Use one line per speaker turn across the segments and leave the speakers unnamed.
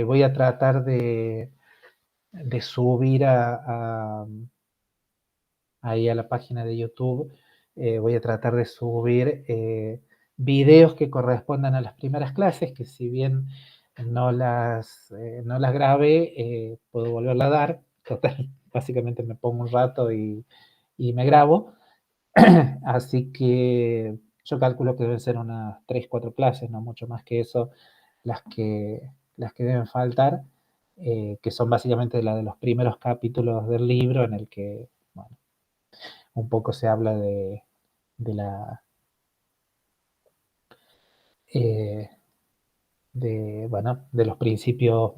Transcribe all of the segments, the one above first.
Voy a tratar de subir ahí a la página de YouTube, voy a tratar de subir videos que correspondan a las primeras clases, que si bien no las grabé, puedo volverla a dar. Total, básicamente me pongo un rato y me grabo. Así que yo calculo que deben ser unas 3, 4 clases, no mucho más que eso, las que deben faltar, que son básicamente la de los primeros capítulos del libro, en el que, bueno, un poco se habla de la, eh, bueno, de los principios,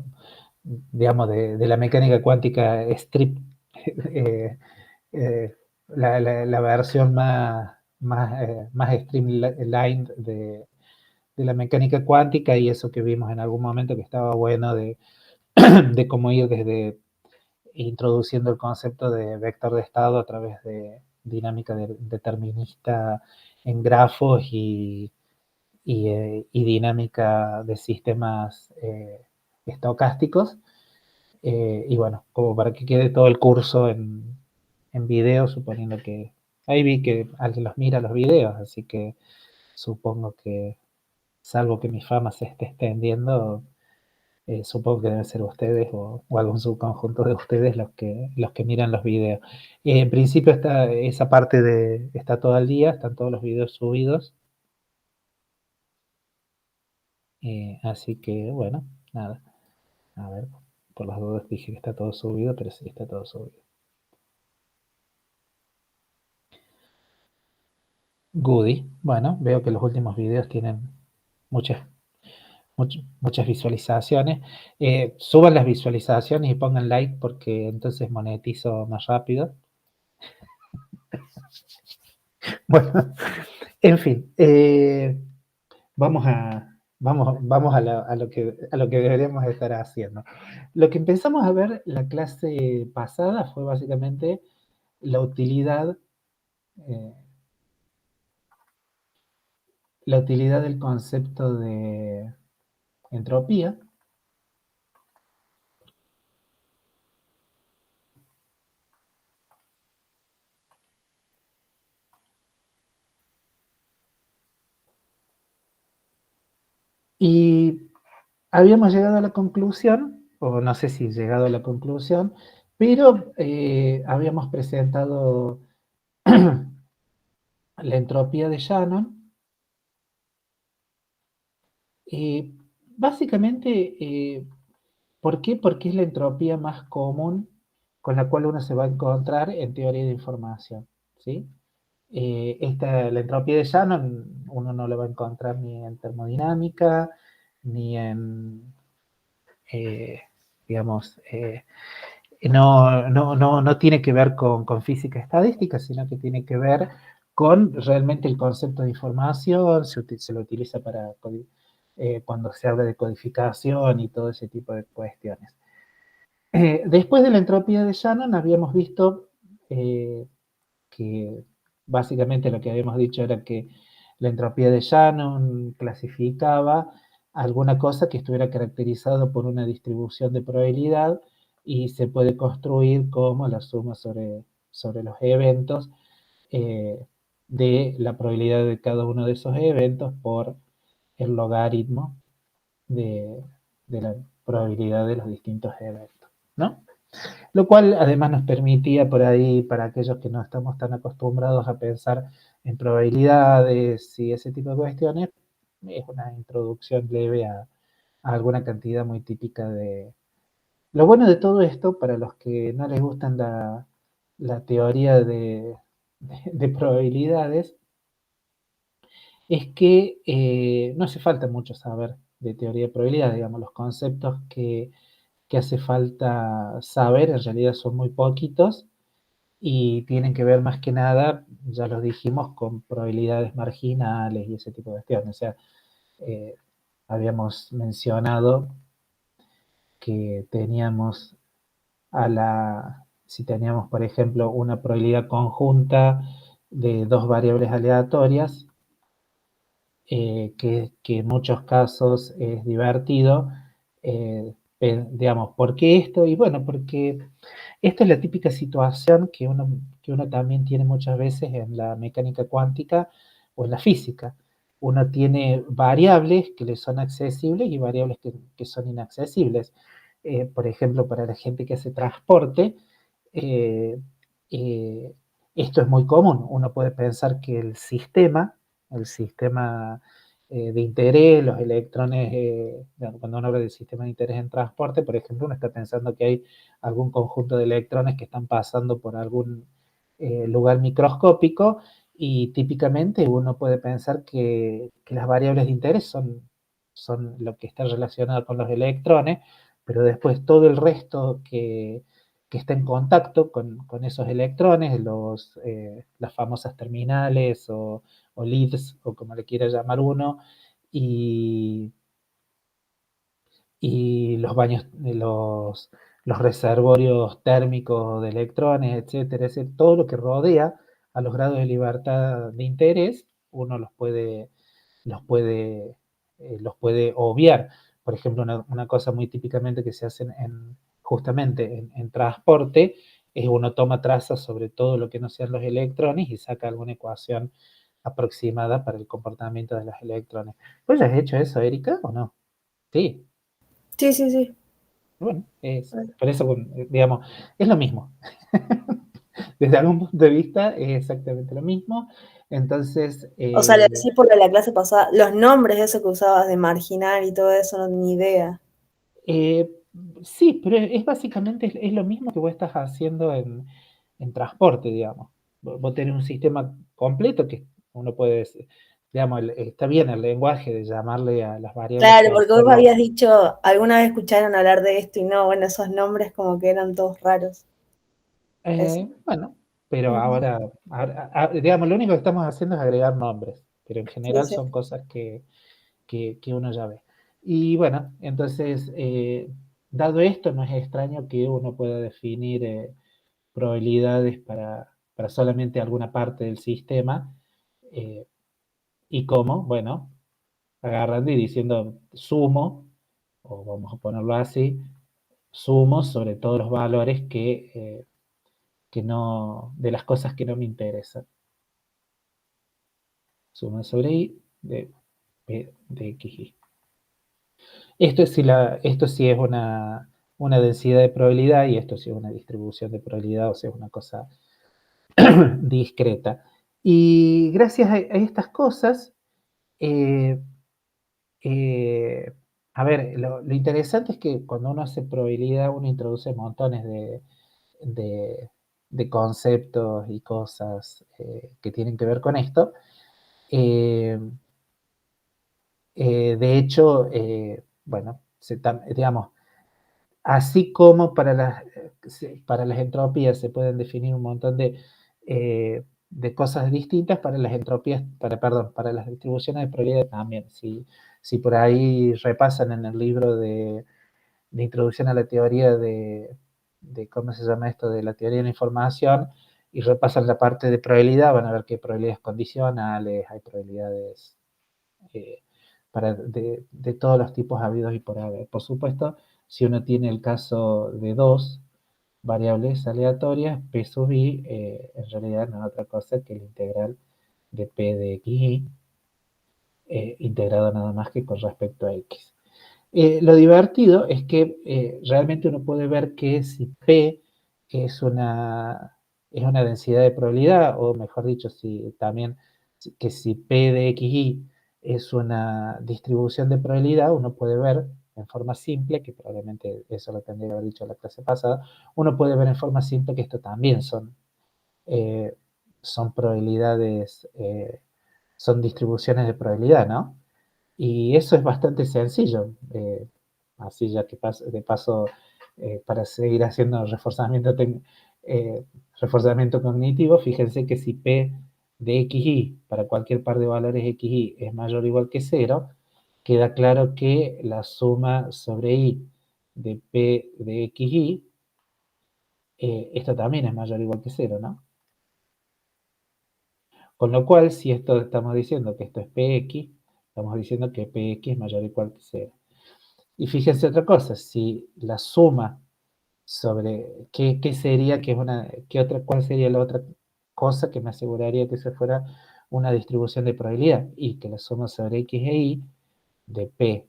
digamos, de la mecánica cuántica strip, eh, eh, la versión más streamlined de la mecánica cuántica, y eso que vimos en algún momento que estaba bueno de cómo ir desde introduciendo el concepto de vector de estado a través de dinámica determinista en grafos y dinámica de sistemas estocásticos. Y bueno, como para que quede todo el curso en video, suponiendo que ahí vi que alguien los mira los videos, así que supongo que, salvo que mi fama se esté extendiendo, supongo que deben ser ustedes o algún subconjunto de ustedes los que miran los videos. En principio esa parte está todo el día, están todos los videos subidos. Así que bueno, nada. A ver, por las dudas dije que está todo subido, pero sí está todo subido. Goody. Bueno, veo que los últimos videos tienen muchas, muchas visualizaciones. Suban las visualizaciones y pongan like porque entonces monetizo más rápido. Bueno, en fin, vamos a lo que deberíamos estar haciendo. Lo que empezamos a ver la clase pasada fue básicamente la utilidad, eh, la utilidad del concepto de entropía. Y habíamos llegado a la conclusión, o no sé si llegado a la conclusión, pero habíamos presentado la entropía de Shannon. Básicamente, ¿por qué? Porque es la entropía más común con la cual uno se va a encontrar en teoría de información, ¿sí? La entropía de Shannon uno no la va a encontrar ni en termodinámica, ni en, eh, digamos, no tiene que ver con física estadística, sino que tiene que ver con realmente el concepto de información. Se lo utiliza para cuando se habla de codificación y todo ese tipo de cuestiones. Después de la entropía de Shannon habíamos visto que básicamente lo que habíamos dicho era que la entropía de Shannon clasificaba alguna cosa que estuviera caracterizado por una distribución de probabilidad y se puede construir como la suma sobre los eventos eh, de la probabilidad de cada uno de esos eventos por el logaritmo de, de la probabilidad de los distintos eventos, ¿no? Lo cual además nos permitía por ahí, para aquellos que no estamos tan acostumbrados a pensar en probabilidades y ese tipo de cuestiones, es una introducción leve a alguna cantidad muy típica de... Lo bueno de todo esto, para los que no les gustan la teoría de probabilidades, es que no hace falta mucho saber de teoría de probabilidades, digamos, los conceptos que hace falta saber en realidad son muy poquitos y tienen que ver más que nada, ya lo dijimos, con probabilidades marginales y ese tipo de cuestiones. O sea, eh, habíamos mencionado que teníamos si teníamos, por ejemplo, una probabilidad conjunta de dos variables aleatorias, que en muchos casos es divertido, digamos, ¿por qué esto? Y bueno, porque esta es la típica situación que uno también tiene muchas veces en la mecánica cuántica o en la física. Uno tiene variables que le son accesibles y variables que son inaccesibles. Por ejemplo, para la gente que hace transporte, eh, eh, esto es muy común. Uno puede pensar que el sistema de interés, los electrones, cuando uno habla del sistema de interés en transporte, por ejemplo, uno está pensando que hay algún conjunto de electrones que están pasando por algún lugar microscópico y típicamente uno puede pensar que las variables de interés son lo que está relacionado con los electrones, pero después todo el resto que está en contacto con esos electrones, las famosas terminales o leads, o como le quiera llamar uno, y, y los reservorios térmicos de electrones, etcétera, etcétera, todo lo que rodea a los grados de libertad de interés, uno los puede obviar. Por ejemplo, una cosa muy típicamente que se hace justamente en transporte es uno toma trazas sobre todo lo que no sean los electrones y saca alguna ecuación aproximada para el comportamiento de los electrones. ¿Vos ya has hecho eso, Erika, o no? Sí,
Sí, sí, sí.
bueno, por eso, digamos, es lo mismo. Desde algún punto de vista es exactamente lo mismo. Entonces,
O sea, lo decís por lo de la clase pasada, los nombres de eso que usabas de marginal y todo eso, no ni idea.
eh, sí, pero es básicamente es lo mismo que vos estás haciendo en transporte, digamos. Vos tenés un sistema completo que uno puede decir, digamos, está bien el lenguaje de llamarle a las variables
Claro,
que
porque vos me
observan.
habías dicho, alguna vez escucharon hablar de esto y no, bueno, esos nombres como que eran todos raros. Eso.
Bueno, pero
Ujú.
digamos, lo único que estamos haciendo es agregar nombres, pero en
Sí,
general
sí.
son cosas que uno ya ve. Y bueno, entonces, dado esto, no es extraño que uno pueda definir probabilidades para solamente alguna parte del sistema. eh, ¿Y cómo? Bueno, agarrando y diciendo sumo, o vamos a ponerlo así, sumo sobre todos los valores que no, de las cosas que no me interesan. Suma sobre i de p de xy. Esto sí es una densidad de probabilidad y esto sí es una distribución de probabilidad, o sea, es una cosa discreta. Y gracias a estas cosas, eh, eh, a ver, lo interesante es que cuando uno hace probabilidad, uno introduce montones de, de conceptos y cosas que tienen que ver con esto. Eh, de hecho, bueno, digamos, así como para las entropías se pueden definir un montón de cosas distintas, para las entropías, perdón, para las distribuciones de probabilidad también. Si por ahí repasan en el libro de introducción a la teoría ¿cómo se llama esto? De la teoría de la información, y repasan la parte de probabilidad, van a ver que hay probabilidades condicionales, hay probabilidades eh, de todos los tipos habidos y por haber. Por supuesto, si uno tiene el caso de dos variables aleatorias, P sub i en realidad no es otra cosa que la integral de P de x integrado nada más que con respecto a x. Lo divertido es que realmente uno puede ver que si P es una densidad de probabilidad, o mejor dicho, si también que si P de xy es una distribución de probabilidad, uno puede ver en forma simple, que probablemente eso lo tendría que haber dicho en la clase pasada, uno puede ver en forma simple que esto también eh, son probabilidades, son distribuciones de probabilidad, ¿no? Y eso es bastante sencillo. Así ya que de paso, para seguir haciendo eh, reforzamiento cognitivo, fíjense que si P de xy para cualquier par de valores xy es mayor o igual que cero, queda claro que la suma sobre i de P de xy, esto también es mayor o igual que cero, ¿no? Con lo cual, si esto estamos diciendo que esto es Px, estamos diciendo que Px es mayor o igual que cero. Y fíjense otra cosa, si la suma sobre qué sería, cuál sería la otra cosa que me aseguraría que se fuera una distribución de probabilidad, y que la suma sobre x e y de p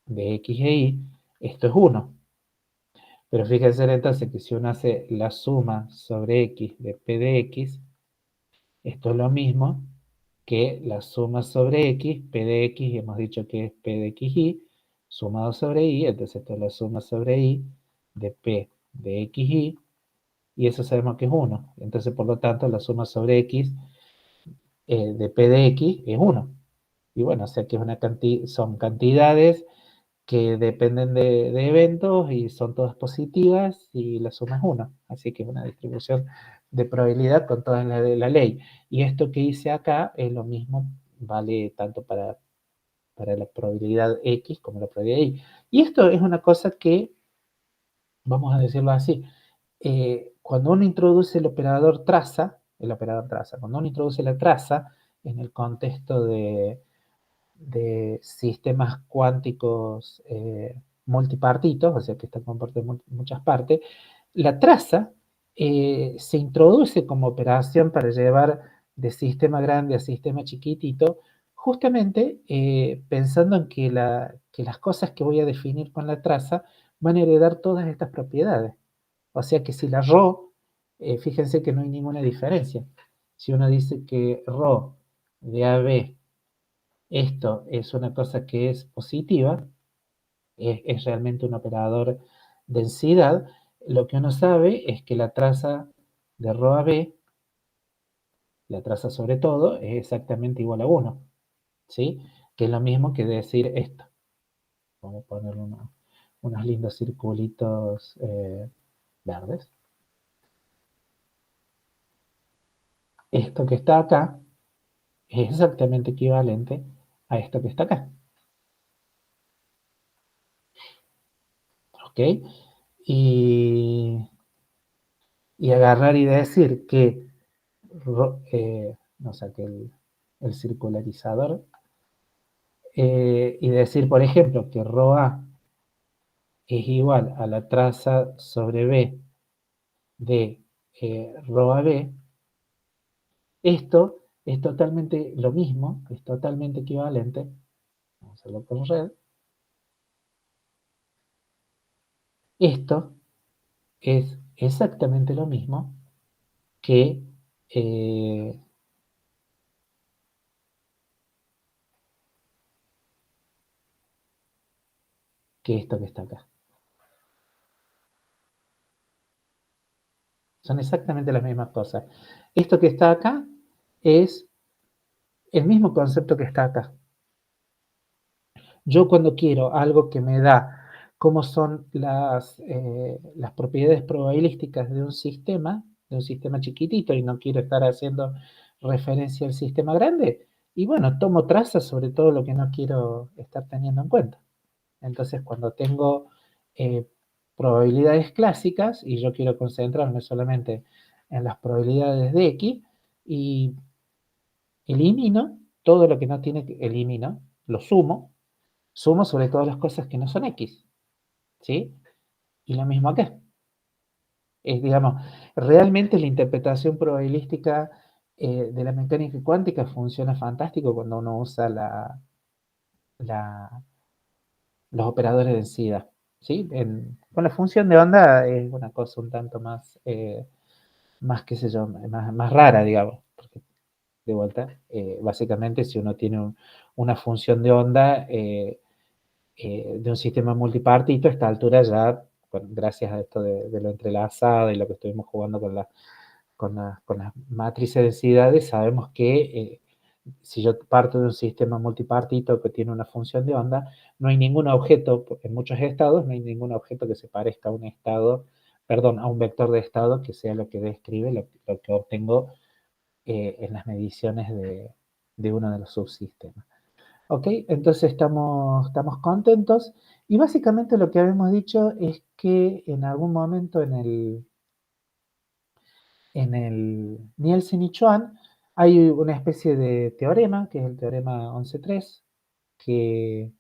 de x e y, esto es 1. Pero fíjense entonces que si uno hace la suma sobre x de p de x, esto es lo mismo que la suma sobre x, p de x, y hemos dicho que es p de xy, sumado sobre y, entonces esto es la suma sobre y de p de xy, y eso sabemos que es 1. Entonces, por lo tanto, la suma sobre x de p de x es 1. Y bueno, o sea que son cantidades que dependen de eventos y son todas positivas y la suma es 1. Así que es una distribución de probabilidad con toda la ley. Y esto que hice acá es lo mismo, vale tanto para la probabilidad X como la probabilidad Y. Y esto es una cosa que, vamos a decirlo así, cuando uno introduce el operador traza, cuando uno introduce la traza en el contexto de sistemas cuánticos multipartitos, o sea que están compuestos de muchas partes, la traza se introduce como operación para llevar de sistema grande a sistema chiquitito, justamente pensando en que las cosas que voy a definir con la traza van a heredar todas estas propiedades. O sea que si la ρ, fíjense que no hay ninguna diferencia. Si uno dice que ρ de AB, esto es una cosa que es positiva, es realmente un operador densidad, lo que uno sabe es que la traza de ρ a b, la traza sobre todo, es exactamente igual a 1, ¿sí? Que es lo mismo que decir esto. Vamos a poner unos lindos circulitos verdes. Esto que está acá es exactamente equivalente a esto que está acá. ¿Ok? Y agarrar y decir que no saqué el circularizador, y decir, por ejemplo, que ρA es igual a la traza sobre B de ρAB, esto es totalmente lo mismo, es totalmente equivalente, vamos a hacerlo con red, esto es exactamente lo mismo que esto que está acá. Son exactamente las mismas cosas. Esto que está acá es el mismo concepto que está acá. Yo cuando quiero algo que me da cómo son las propiedades probabilísticas de un sistema chiquitito, y no quiero estar haciendo referencia al sistema grande, y bueno, tomo trazas sobre todo lo que no quiero estar teniendo en cuenta. Entonces, cuando tengo probabilidades clásicas y yo quiero concentrarme solamente en las probabilidades de X, y elimino todo lo que no tiene, elimino, lo sumo sobre todas las cosas que no son X, ¿sí? Y lo mismo acá. Es, digamos, realmente la interpretación probabilística de la mecánica cuántica funciona fantástico cuando uno usa los operadores de densidad, ¿sí? Con la función de onda es una cosa un tanto más, qué sé yo, más rara, digamos, porque de vuelta, básicamente si uno tiene una función de onda de un sistema multipartito, a esta altura ya, gracias a esto de lo entrelazado y lo que estuvimos jugando con las matrices de densidades, sabemos que si yo parto de un sistema multipartito que tiene una función de onda, no hay ningún objeto, en muchos estados, no hay ningún objeto que se parezca a un estado, perdón, a un vector de estado que sea lo que describe lo que obtengo en las mediciones de uno de los subsistemas. ¿Ok? Entonces estamos contentos. Y básicamente lo que habíamos dicho es que en algún momento en el Nielsen y Chuan hay una especie de teorema, que es el teorema 11.3, que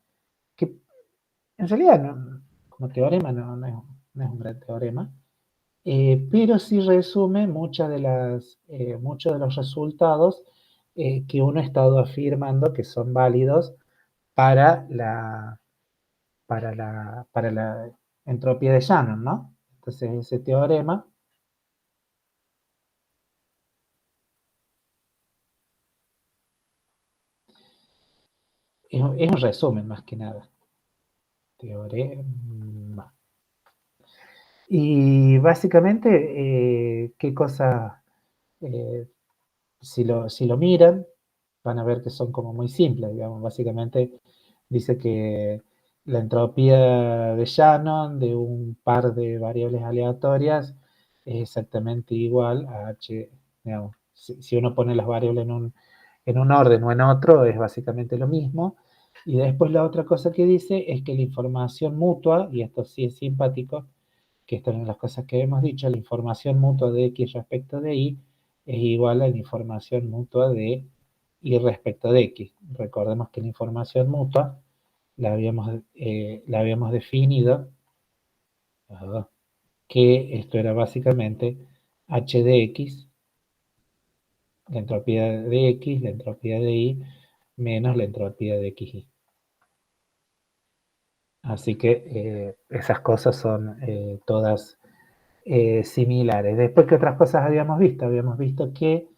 En realidad, como teorema no es un gran teorema, pero sí resume muchos de los resultados que uno ha estado afirmando que son válidos para la entropía de Shannon, ¿no? Entonces, ese teorema es un resumen más que nada. Teorema. Y básicamente, ¿qué cosa? Si lo miran, van a ver que son como muy simples, digamos. Básicamente dice que la entropía de Shannon de un par de variables aleatorias es exactamente igual a H, digamos. Si uno pone las variables en un orden o en otro, es básicamente lo mismo. Y después la otra cosa que dice es que la información mutua, y esto sí es simpático, que esto es una de las cosas que hemos dicho, la información mutua de X respecto de Y es igual a la información mutua de Y respecto de X. Recordemos que la información mutua la habíamos definido, que esto era básicamente H de X, la entropía de X, la entropía de Y, menos la entropía de XY. Así que esas cosas son todas similares. Después, ¿qué otras cosas habíamos visto? Habíamos visto que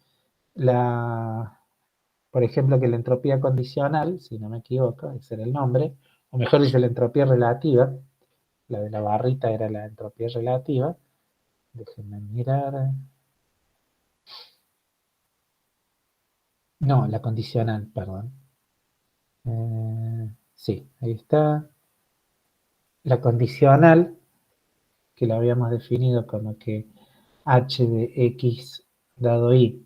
por ejemplo, que la entropía condicional, si no me equivoco, ese era el nombre, o mejor dicho, la entropía relativa, la de la barrita era la entropía relativa. Déjenme mirar. No, la condicional, perdón. Sí, ahí está. La condicional, que la habíamos definido como que h de x dado y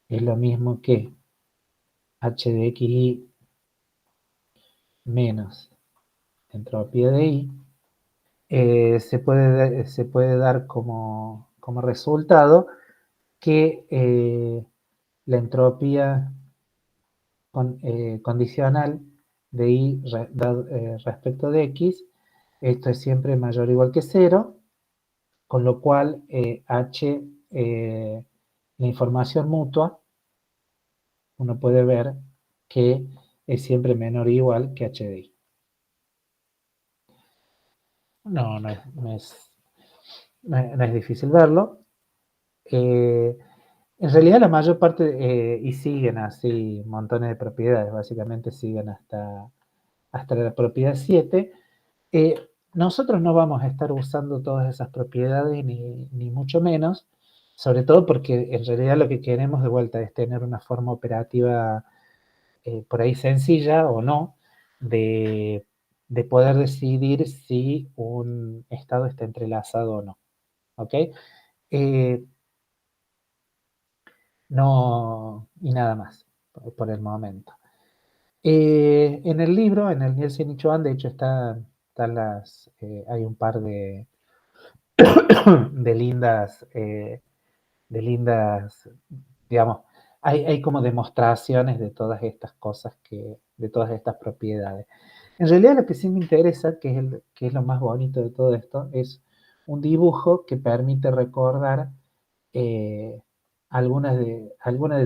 es lo mismo que h de xy menos entropía de y, se puede dar como resultado que la entropía condicional de y respecto de x, esto es siempre mayor o igual que 0, con lo cual h, la información mutua, uno puede ver que es siempre menor o igual que h de y. No es difícil verlo. En realidad la mayor parte, y siguen así montones de propiedades, básicamente siguen hasta la propiedad 7. Nosotros no vamos a estar usando todas esas propiedades, ni mucho menos, sobre todo porque en realidad lo que queremos de vuelta es tener una forma operativa por ahí sencilla o no, de poder decidir si un estado está entrelazado o no. ¿Ok? No, y nada más, por el momento. En el libro, en el Nielsen y Chuan, de hecho hay un par de, de lindas, digamos, hay como demostraciones de todas estas cosas, de todas estas propiedades. En realidad lo que sí me interesa, que es lo más bonito de todo esto, es un dibujo que permite recordar algunas de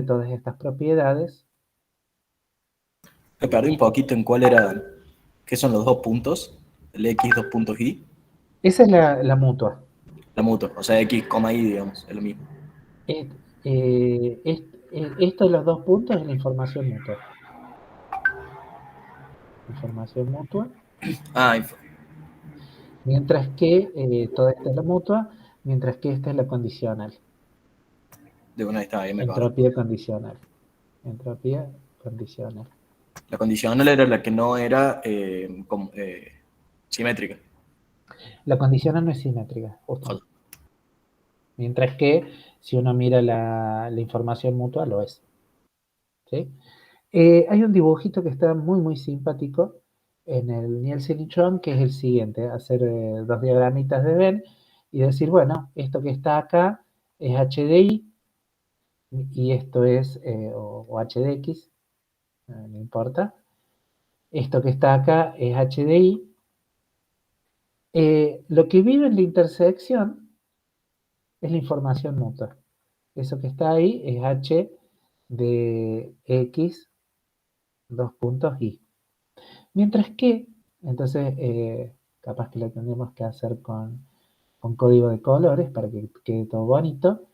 todas estas propiedades.
Me perdí un poquito en qué son los 2 puntos, el x, 2 puntos y.
Esa es la mutua.
La mutua, o sea, x, y, digamos, es lo mismo.
Esto de los 2 puntos es la información mutua. Información mutua.
Ah,
Mientras que toda esta es la mutua, mientras que esta es la condicional.
de una está, ahí me acuerdo.
Entropía condicional. Entropía condicional.
La condicional era la que no era simétrica.
La condicional no es simétrica, justamente. Mientras que si uno mira la información mutua, lo es. ¿Sí? Hay un dibujito que está muy, muy simpático en el Nielsen y Chuan, que es el siguiente: hacer 2 diagramitas de Venn y decir, bueno, esto que está acá es HDI y esto es, o HDX, no importa. Esto que está acá es HDI Lo que vive en la intersección es la información mutua. Eso que está ahí es h de x, dos puntos y. Mientras que, entonces, capaz que lo tendremos que hacer con código de colores para que quede todo bonito.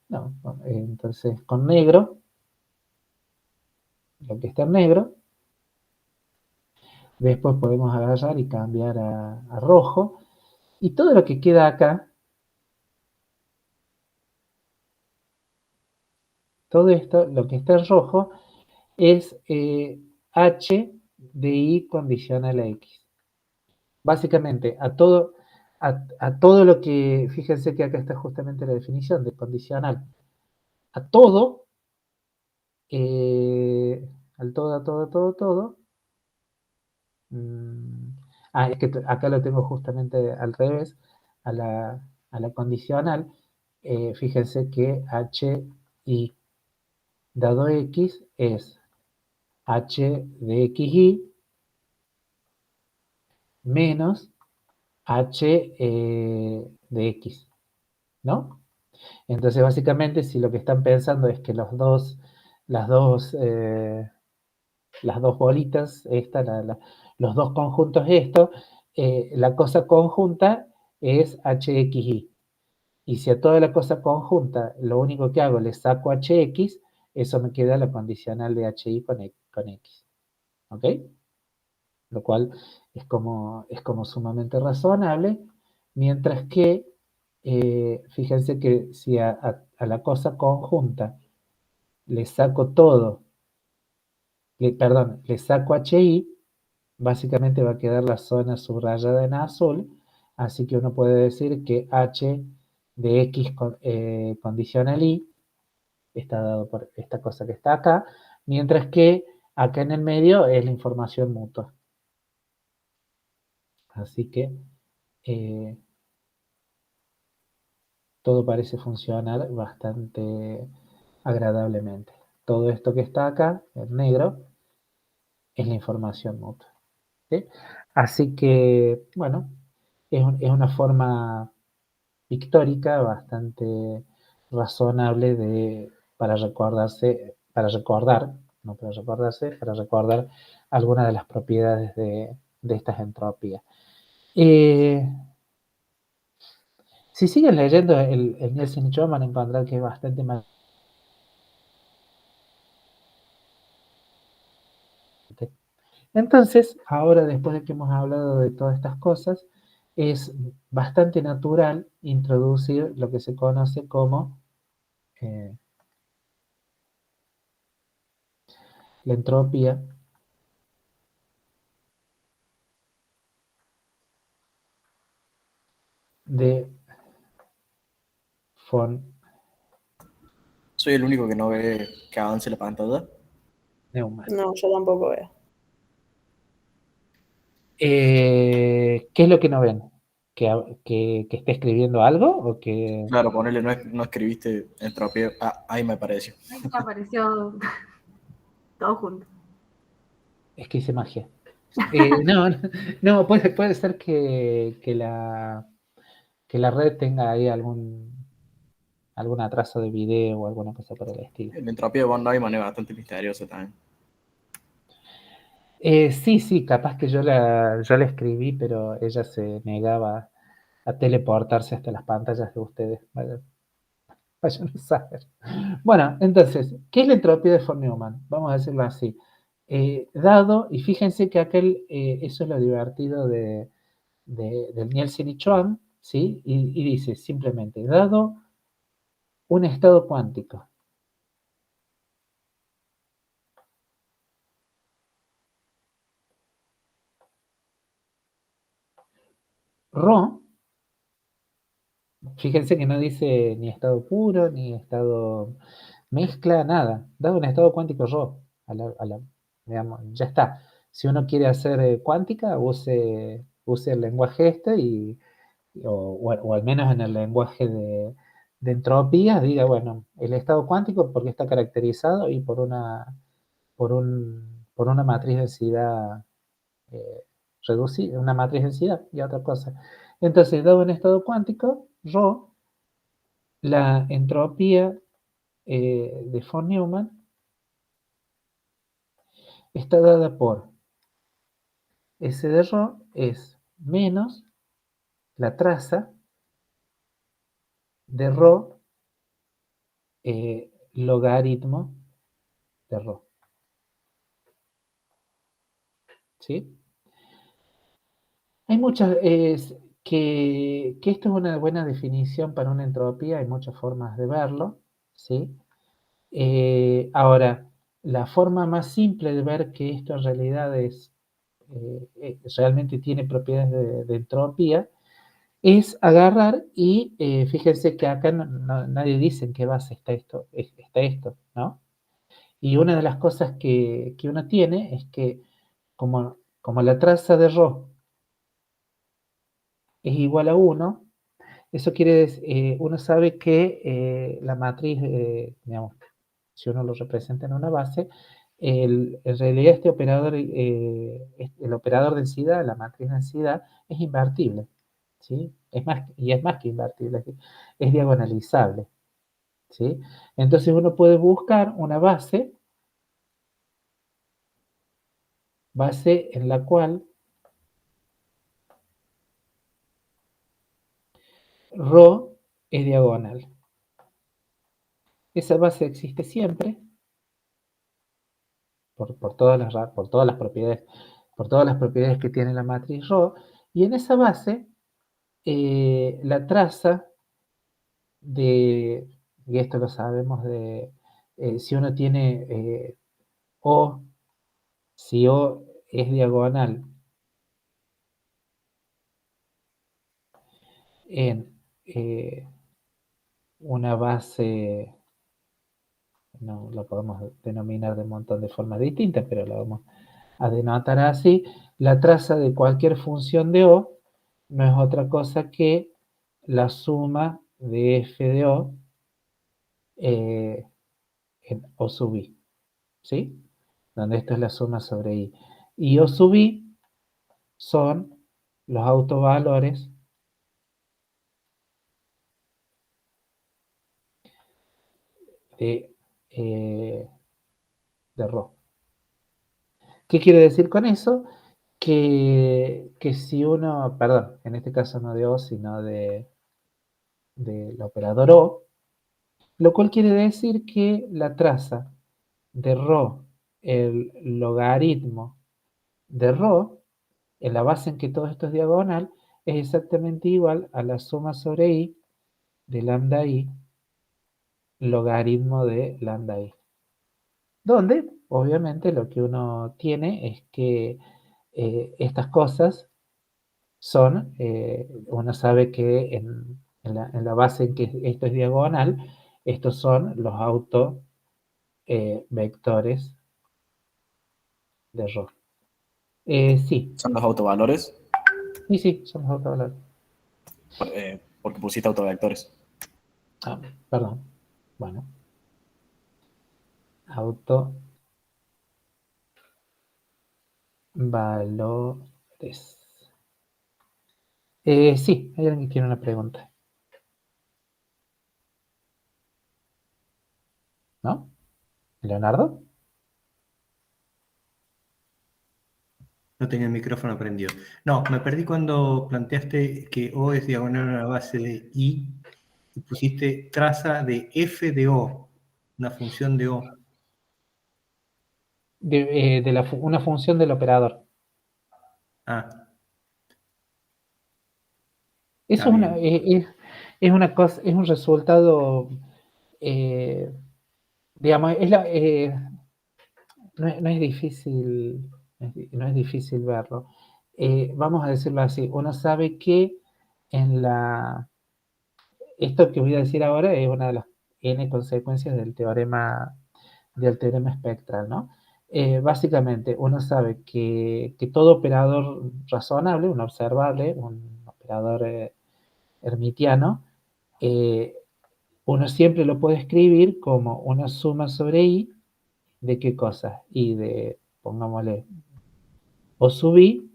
No, entonces con negro, lo que está en negro, después podemos agarrar y cambiar a rojo, y todo lo que queda acá, todo esto, lo que está en rojo, es h de y condicional a x. Básicamente, a todo lo que, fíjense que acá está justamente la definición de condicional, a todo, al todo, todo. Es que acá lo tengo justamente al revés, a la condicional. Fíjense que h y dado x es h de xy menos h de x, ¿no? Entonces, básicamente, si lo que están pensando es que las dos bolitas, los dos conjuntos esto, la cosa conjunta es hxy. Y si a toda la cosa conjunta lo único que hago le saco hx, eso me queda la condicional de hi con x. ¿Ok? Lo cual es como sumamente razonable, mientras que, fíjense que si a la cosa conjunta le saco todo, le saco hi, básicamente va a quedar la zona subrayada en azul, así que uno puede decir que h de x condicional y está dado por esta cosa que está acá, mientras que acá en el medio es la información mutua. Así que todo parece funcionar bastante agradablemente. Todo esto que está acá, en negro, es la información mutua. ¿Sí? Así que, bueno, es una forma pictórica bastante razonable para recordarse, no para recordarse, para recordar algunas de las propiedades de estas entropías. Si siguen leyendo el Nielsen y Cho van a encontrar que es bastante más. Entonces, ahora después de que hemos hablado de todas estas cosas, es bastante natural introducir lo que se conoce como la entropía de von
Soy el único que no ve que avance la pantalla.
Neumann.
No, yo tampoco veo.
¿Qué es lo que no ven? ¿Que esté escribiendo algo? ¿O que
Claro, ponele, no escribiste entropía. Ah, ahí me apareció.
Ahí apareció todo junto.
es que hice magia? No, puede ser que la red tenga ahí algún atraso de video o alguna cosa por el estilo.
La entropía de von Neumann es bastante misteriosa también.
Sí, capaz que yo la escribí, pero ella se negaba a teleportarse hasta las pantallas de ustedes. Vayan a saber. Bueno, entonces, ¿qué es la entropía de von Neumann? Vamos a decirlo así. Dado, y fíjense que eso es lo divertido del Nielsen y Schwann, ¿sí? Y dice simplemente, dado un estado cuántico, ρ, fíjense que no dice ni estado puro, ni estado mezcla, nada. Dado un estado cuántico ρ, digamos, ya está. Si uno quiere hacer cuántica, use el lenguaje o al menos en el lenguaje de entropía, diga, bueno, el estado cuántico porque está caracterizado y por una matriz de densidad una matriz densidad y otra cosa. Entonces, dado un estado cuántico, ρ, la entropía de von Neumann está dada por S de ρ es menos la traza de ρ logaritmo de ρ. ¿Sí? Hay muchas, que esto es una buena definición para una entropía, hay muchas formas de verlo, ¿sí? Ahora, la forma más simple de ver que esto en realidad realmente tiene propiedades de entropía es agarrar y fíjense que acá nadie dice en qué base está esto, ¿no? Y una de las cosas que uno tiene es que como la traza de ρ es igual a 1, eso quiere decir, uno sabe que la matriz, digamos, si uno lo representa en una base, en realidad este operador, el operador densidad, la matriz densidad, es invertible, ¿sí? Es más que invertible, es diagonalizable, ¿sí? Entonces uno puede buscar una base en la cual ρ es diagonal. Esa base existe siempre por todas las propiedades que tiene la matriz ρ, y en esa base la traza y esto lo sabemos si uno tiene O, si O es diagonal en una base, no lo podemos denominar de un montón de formas distintas, pero lo vamos a denotar así, la traza de cualquier función de O no es otra cosa que la suma de f de O en O sub i, ¿sí? Donde esto es la suma sobre i. Y O sub i son los autovalores de ρ. ¿Qué quiere decir con eso? Que si uno, perdón, en este caso no de O, sino del operador O, lo cual quiere decir que la traza de ρ, el logaritmo de ρ, en la base en que todo esto es diagonal, es exactamente igual a la suma sobre i de lambda i logaritmo de lambda i. Donde, obviamente, lo que uno tiene es que estas cosas son, uno sabe que en la base en que esto es diagonal, estos son los autovectores de ρ. Sí.
¿Son los autovalores?
Sí, son los autovalores.
Porque pusiste autovectores.
Ah, perdón. Bueno. Autovalores. Sí, hay alguien que tiene una pregunta. ¿No? ¿Leonardo?
No tenía el micrófono prendido. No, me perdí cuando planteaste que O es diagonal a la base de I y pusiste traza de f de O, una función de O.
Una función del operador.
Ah,
Eso
está
es una cosa, es un resultado, digamos, no es difícil, no es difícil verlo. Vamos a decirlo así, uno sabe que esto que voy a decir ahora es una de las n consecuencias del teorema espectral, ¿no? Básicamente, uno sabe que todo operador razonable, un observable, un operador hermitiano, uno siempre lo puede escribir como una suma sobre i de qué cosa, y de, pongámosle, O sub i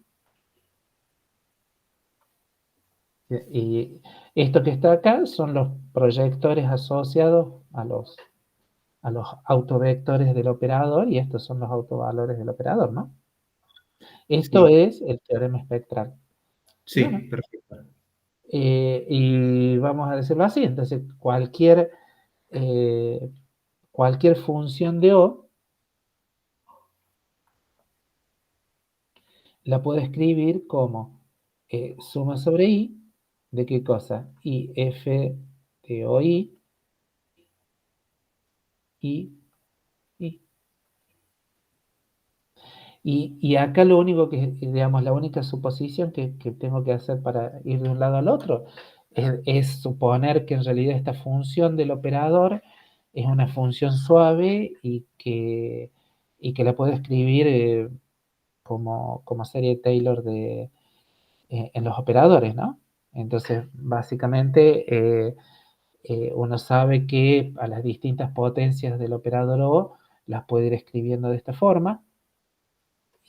Y esto que está acá son los proyectores asociados a los autovectores del operador, y estos son los autovalores del operador, ¿no? Esto
Sí.
es el teorema espectral.
Sí,
Bueno,
perfecto.
y vamos a decirlo así, entonces cualquier función de O la puedo escribir como suma sobre I, ¿de qué cosa? I f de OI, I, I. Y acá lo único que, digamos, la única suposición que tengo que hacer para ir de un lado al otro es suponer que en realidad esta función del operador es una función suave y que la puedo escribir como serie Taylor en los operadores, ¿no? Entonces, básicamente, uno sabe que a las distintas potencias del operador O las puede ir escribiendo de esta forma,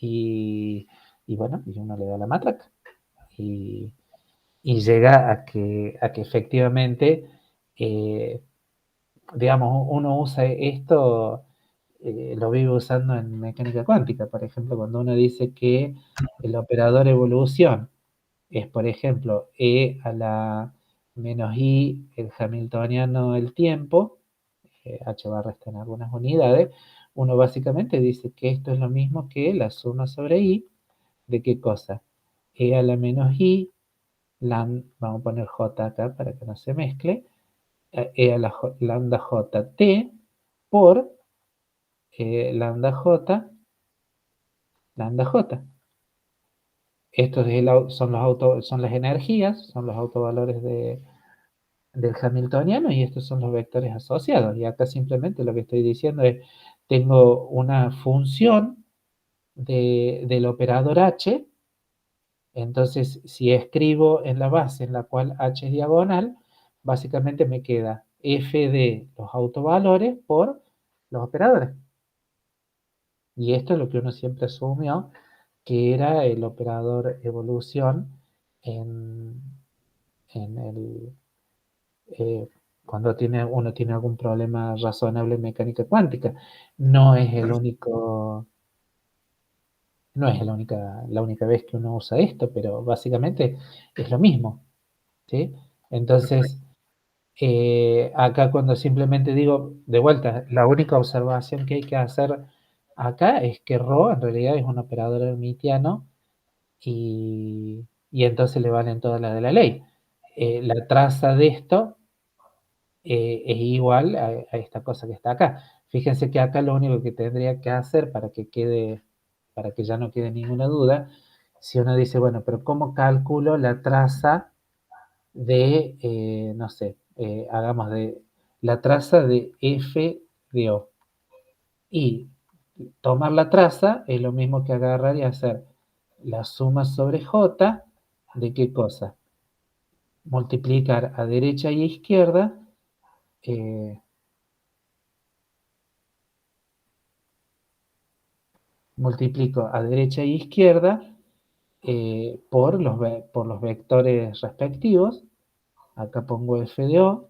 y bueno, y uno le da la matraca y llega a que efectivamente, digamos, uno usa esto, lo vive usando en mecánica cuántica, por ejemplo, cuando uno dice que el operador evolución es, por ejemplo, e a la menos i, el hamiltoniano, el tiempo, h barra está en algunas unidades, uno básicamente dice que esto es lo mismo que la suma sobre i, ¿de qué cosa? E a la menos i, vamos a poner j acá para que no se mezcle, e a la lambda j por lambda j, lambda j. Estos son las energías, son los autovalores del hamiltoniano, y estos son los vectores asociados. Y acá simplemente lo que estoy diciendo es, tengo una función del operador h. Entonces, si escribo en la base en la cual h es diagonal, básicamente me queda f de los autovalores por los operadores. Y esto es lo que uno siempre asumió, que era el operador evolución en el, cuando uno tiene algún problema razonable en mecánica cuántica. No es el único, no es la única vez que uno usa esto, pero básicamente es lo mismo, ¿sí? Entonces, acá cuando simplemente digo, de vuelta, la única observación que hay que hacer acá es que ρ en realidad es un operador hermitiano, y entonces le valen todas las de la ley. La traza de esto es igual a esta cosa que está acá. Fíjense que acá lo único que tendría que hacer para que ya no quede ninguna duda, si uno dice, bueno, pero ¿cómo calculo la traza de, no sé, hagamos de la traza de f de O? Y tomar la traza es lo mismo que agarrar y hacer la suma sobre J, ¿de qué cosa? Multiplicar a derecha y a izquierda, multiplico a derecha e izquierda por los vectores respectivos. Acá pongo f de O,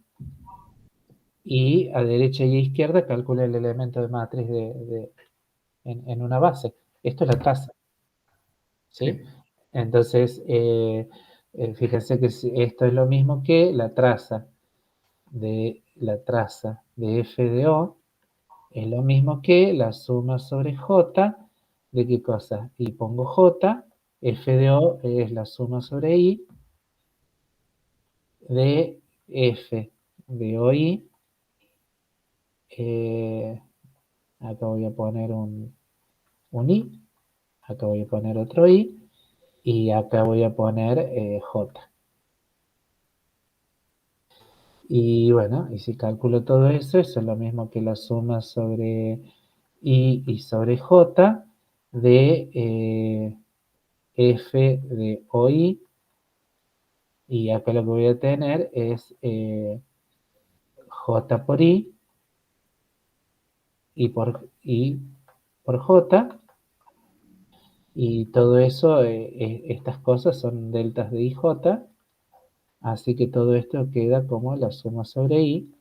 y a derecha y a izquierda calculo el elemento de matriz en una base. Esto es la traza, ¿sí?
Sí.
Entonces, fíjense que esto es lo mismo que la traza de f de O, es lo mismo que la suma sobre J, ¿de qué cosa? Y pongo J, f de O es la suma sobre I de f de OI. Acá voy a poner un I, acá voy a poner otro I, y acá voy a poner J. Y bueno, y si calculo todo eso, es lo mismo que la suma sobre I y sobre J de f de OI, y acá lo que voy a tener es J por I y por J, y todo eso, estas cosas son deltas de IJ, Así que todo esto queda como la suma sobre i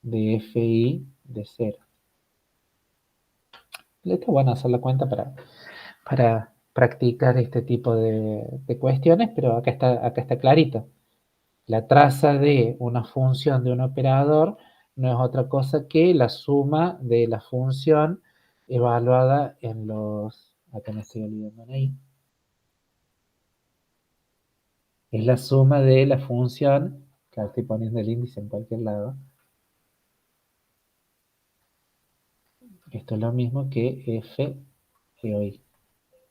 de fi de 0. Está bueno hacer la cuenta para practicar este tipo de cuestiones, pero acá está clarito. La traza de una función de un operador no es otra cosa que la suma de la función evaluada en los... Acá me estoy olvidando ahí. Es la suma de la función, que estoy poniendo el índice en cualquier lado. Esto es lo mismo que f de hoy.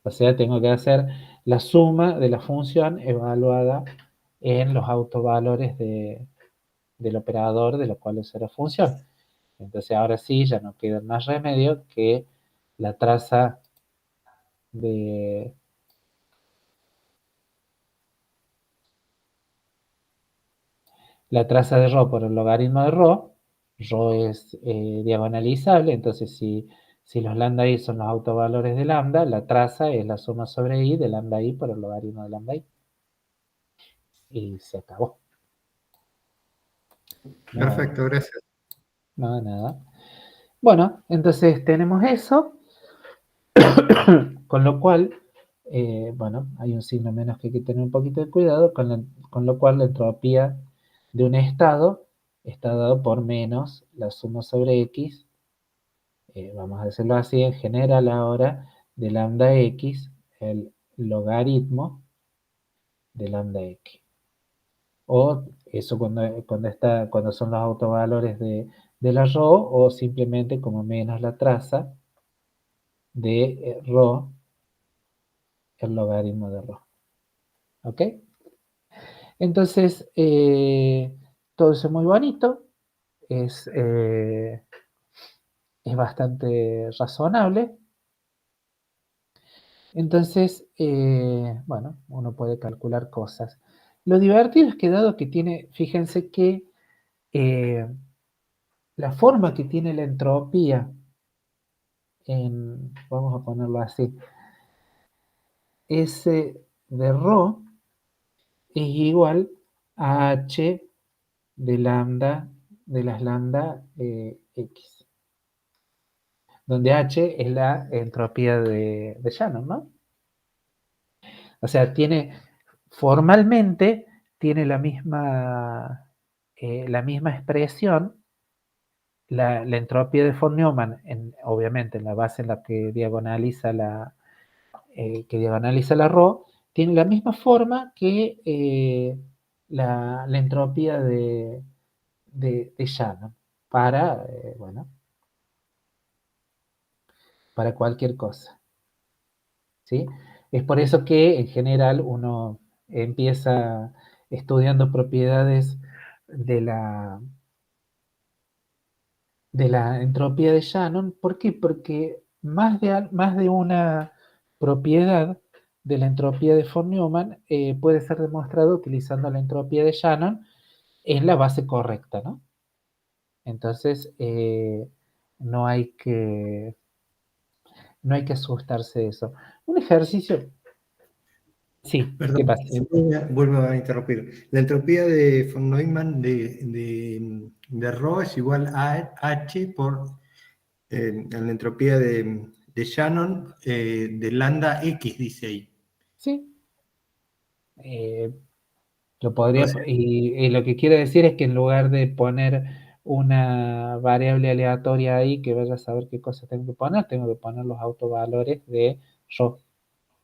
O sea, tengo que hacer la suma de la función evaluada en los autovalores del operador de lo cual usa la función. Entonces ahora sí, ya no queda más remedio que la traza de ρ por el logaritmo de ρ es diagonalizable, entonces si los lambda i son los autovalores de lambda, la traza es la suma sobre i de lambda i por el logaritmo de lambda i. Y se acabó.
Perfecto, gracias.
No, nada. Bueno, entonces tenemos eso, con lo cual, bueno, hay un signo menos que hay que tener un poquito de cuidado, con lo cual la entropía de un estado está dado por menos la suma sobre x, vamos a decirlo así, en general ahora, de lambda x, el logaritmo de lambda x. O eso cuando son los autovalores de la ρ, o simplemente como menos la traza de ρ, el logaritmo de ρ. ¿Ok? Entonces, todo eso es muy bonito, es bastante razonable. Entonces, bueno, uno puede calcular cosas. Lo divertido es que dado que tiene, fíjense que la forma que tiene la entropía, vamos a ponerlo así, S de ρ es igual a h de lambda, de las lambda x, donde h es la entropía de Shannon, ¿no? O sea, formalmente tiene la misma expresión, la entropía de von Neumann, obviamente en la base en la que diagonaliza la ρ, tiene la misma forma que la entropía de Shannon para, bueno, para cualquier cosa. ¿Sí? Es por eso que en general uno empieza estudiando propiedades de la entropía de Shannon. ¿Por qué? Porque más de una propiedad de la entropía de von Neumann puede ser demostrado utilizando la entropía de Shannon en la base correcta, ¿no? Entonces, no hay que asustarse de eso. Un ejercicio... Sí,
Perdón,
¿qué pasa?
vuelvo a interrumpir. La entropía de von Neumann de ρ es igual a h por la entropía de Shannon de lambda x, dice ahí.
Sí. Lo podría, y lo que quiero decir es que en lugar de poner una variable aleatoria ahí que vaya a saber qué cosa tengo que poner los autovalores de ρ.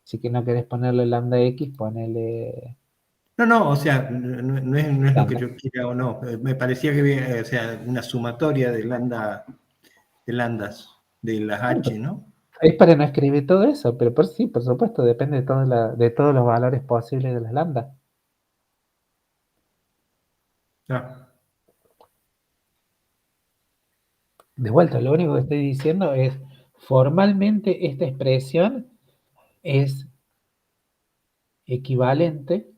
Si que no querés ponerle lambda x, ponele...
No, o sea, no es lo
lambda.
que yo quiera o no. Me parecía que había, o sea, una sumatoria de lambdas, de las h, ¿no?
Es para no escribir todo eso, pero sí, por supuesto, depende de todos los valores posibles de las lambda.
Ah,
De vuelta, lo único que estoy diciendo es, formalmente esta expresión es equivalente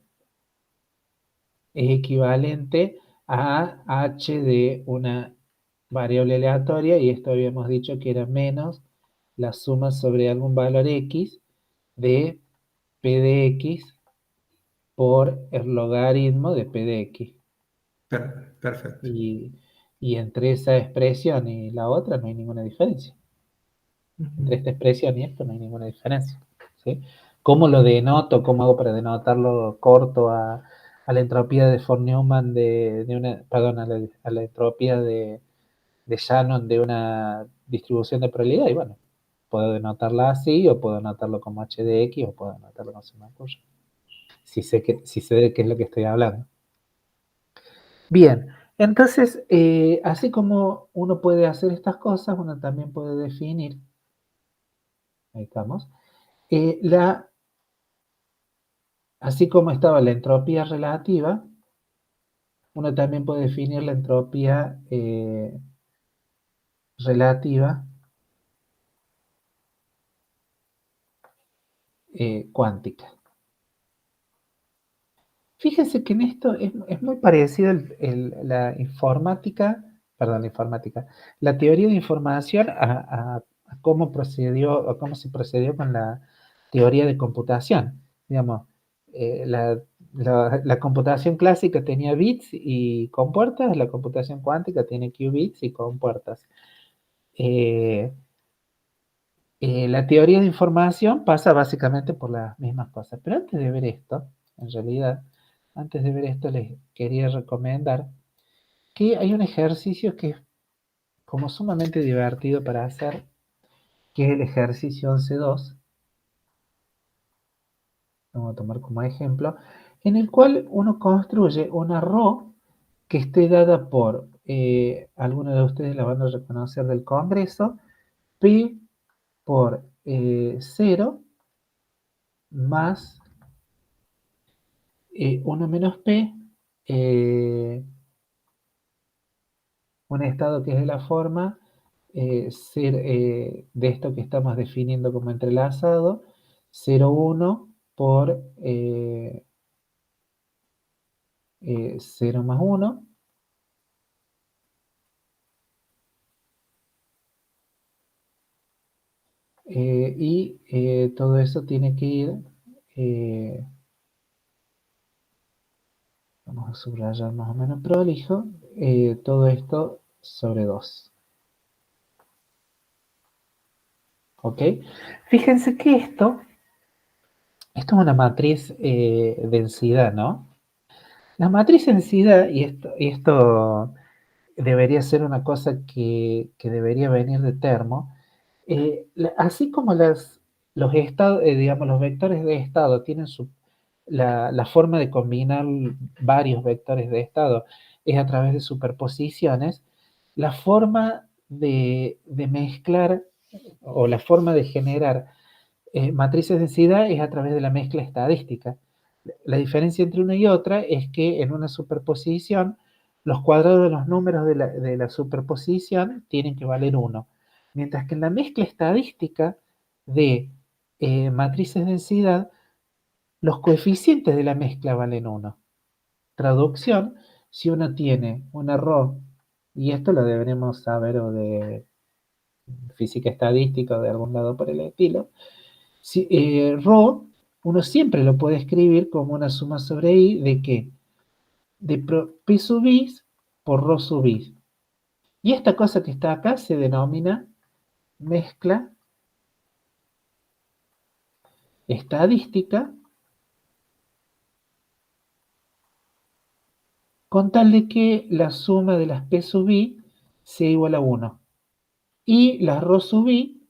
a h de una variable aleatoria, y esto habíamos dicho que era menos la suma sobre algún valor x de p de x por el logaritmo de P de X.
Perfecto.
Y entre esa expresión y la otra no hay ninguna diferencia. Entre esta expresión y esto no hay ninguna diferencia. ¿Sí? ¿Cómo lo denoto? ¿Cómo hago para denotarlo corto a la entropía de von Neumann perdón, a la entropía de Shannon de una distribución de probabilidad? Y bueno, puedo denotarla así, o puedo denotarlo como h de x, o puedo denotarlo como se me ocurre. Si sé de qué es lo que estoy hablando. Bien, entonces, así como uno puede hacer estas cosas, uno también puede definir, ahí estamos, así como estaba la entropía relativa, uno también puede definir la entropía relativa cuántica. Fíjense que en esto es muy parecido la teoría de información a cómo procedió, o cómo se procedió con la teoría de computación. Digamos, la computación clásica tenía bits y compuertas, la computación cuántica tiene qubits y compuertas. La teoría de información pasa básicamente por las mismas cosas. Pero antes de ver esto, en realidad, antes de ver esto les quería recomendar que hay un ejercicio que es como sumamente divertido para hacer, que es el ejercicio 11.2. Lo voy a tomar como ejemplo, en el cual uno construye una row que esté dada por, algunos de ustedes la van a reconocer del Congreso, P por 0 más 1 menos P, un estado que es de la forma de esto que estamos definiendo como entrelazado, 0,1 por 0 más 1, y todo eso tiene que ir, vamos a subrayar más o menos prolijo, todo esto sobre 2. ¿Ok? Fíjense que esto es una matriz densidad, ¿no? La matriz densidad, y esto debería ser una cosa que debería venir de termo, así como los estados, digamos, los vectores de estado tienen la forma de combinar varios vectores de estado es a través de superposiciones, la forma de mezclar, o la forma de generar matrices de densidad es a través de la mezcla estadística. La diferencia entre una y otra es que en una superposición los cuadrados de los números de la superposición tienen que valer 1, mientras que en la mezcla estadística de matrices de densidad los coeficientes de la mezcla valen 1. Traducción: si uno tiene una row, y esto lo deberemos saber o de física estadística o de algún lado por el estilo, ρ, uno siempre lo puede escribir como una suma sobre i de ¿qué? De P sub i por ρ sub i. Y esta cosa que está acá se denomina mezcla estadística, con tal de que la suma de las P sub i sea igual a 1. Y las ρ sub i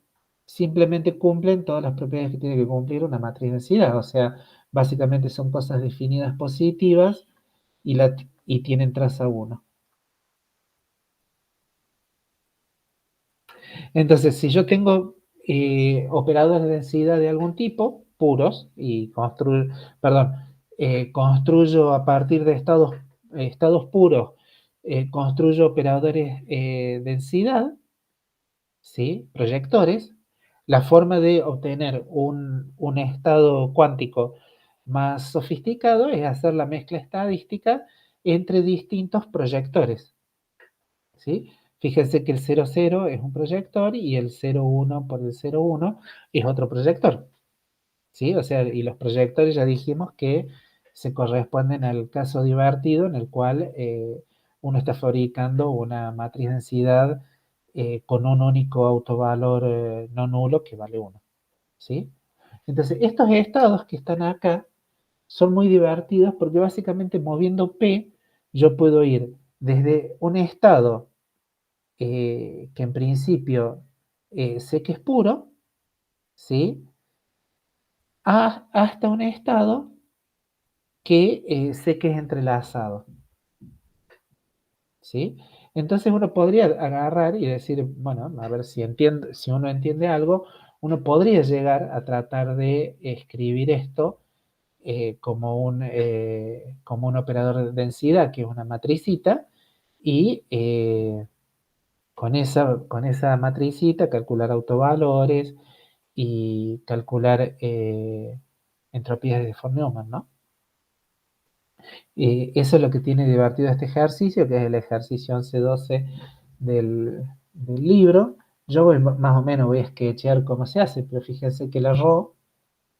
simplemente cumplen todas las propiedades que tiene que cumplir una matriz de densidad. O sea, básicamente son cosas definidas positivas y tienen traza 1. Entonces, si yo tengo operadores de densidad de algún tipo, puros, y construyo a partir de estados puros, construyo operadores de densidad, ¿sí? Proyectores. La forma de obtener un estado cuántico más sofisticado es hacer la mezcla estadística entre distintos proyectores, ¿sí? Fíjense que el 0,0 es un proyector y el 0,1 por el 0,1 es otro proyector, ¿sí? O sea, y los proyectores ya dijimos que se corresponden al caso divertido en el cual uno está fabricando una matriz densidad con un único autovalor no nulo que vale 1. ¿Sí? Entonces, estos estados que están acá son muy divertidos porque básicamente moviendo P yo puedo ir desde un estado que en principio sé que es puro, ¿sí? Hasta un estado que sé que es entrelazado, ¿sí? Entonces uno podría agarrar y decir, bueno, a ver si uno entiende algo, uno podría llegar a tratar de escribir esto como un operador de densidad, que es una matricita, y con esa matricita calcular autovalores y calcular entropías de von Neumann, ¿no? Eso es lo que tiene divertido este ejercicio, que es el ejercicio 11-12 del libro. Yo más o menos voy a sketchear cómo se hace, pero fíjense que la RO,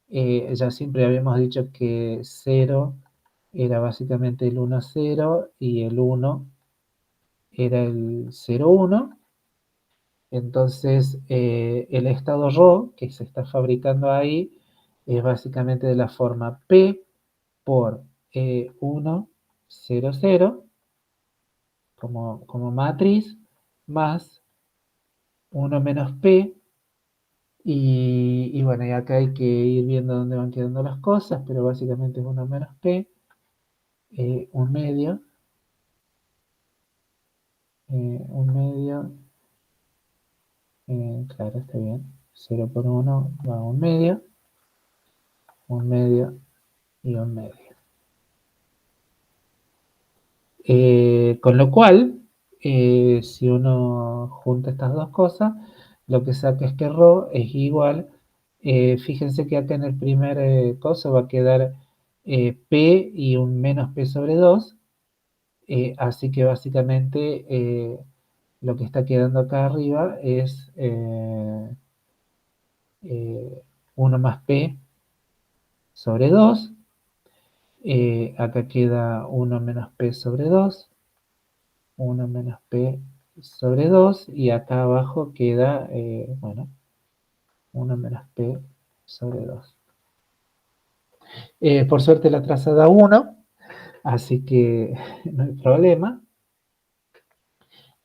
ya siempre habíamos dicho que 0 era básicamente el 1, 0 y el 1 era el 0, 1. Entonces, el estado ρ que se está fabricando ahí es básicamente de la forma P por 1, 0, 0 como matriz más 1 menos P. Y bueno, y acá hay que ir viendo dónde van quedando las cosas, pero básicamente es 1 menos P, un medio, claro, está bien, 0 por 1 va a un medio y un medio. Con lo cual, si uno junta estas dos cosas, lo que saca es que ρ es igual, fíjense que acá en el primer coso va a quedar P y un menos P sobre 2, así que básicamente lo que está quedando acá arriba es 1 más P sobre 2, acá queda 1 menos P sobre 2, 1 menos P sobre 2, y acá abajo queda, bueno, 1 menos P sobre 2. Por suerte la traza da 1, así que no hay problema.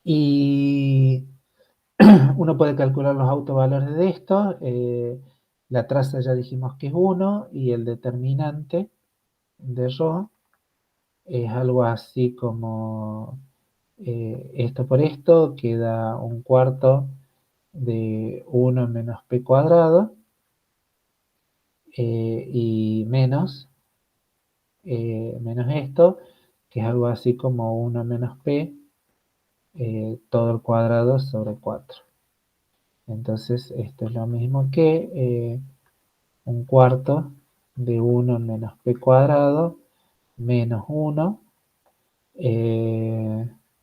Y uno puede calcular los autovalores de esto. La traza ya dijimos que es 1 y el determinante de ρ es algo así como esto por esto, queda un cuarto de 1 menos P cuadrado y menos esto, que es algo así como 1 menos P todo el cuadrado sobre 4. Entonces esto es lo mismo que un cuarto de 1 menos P cuadrado menos 1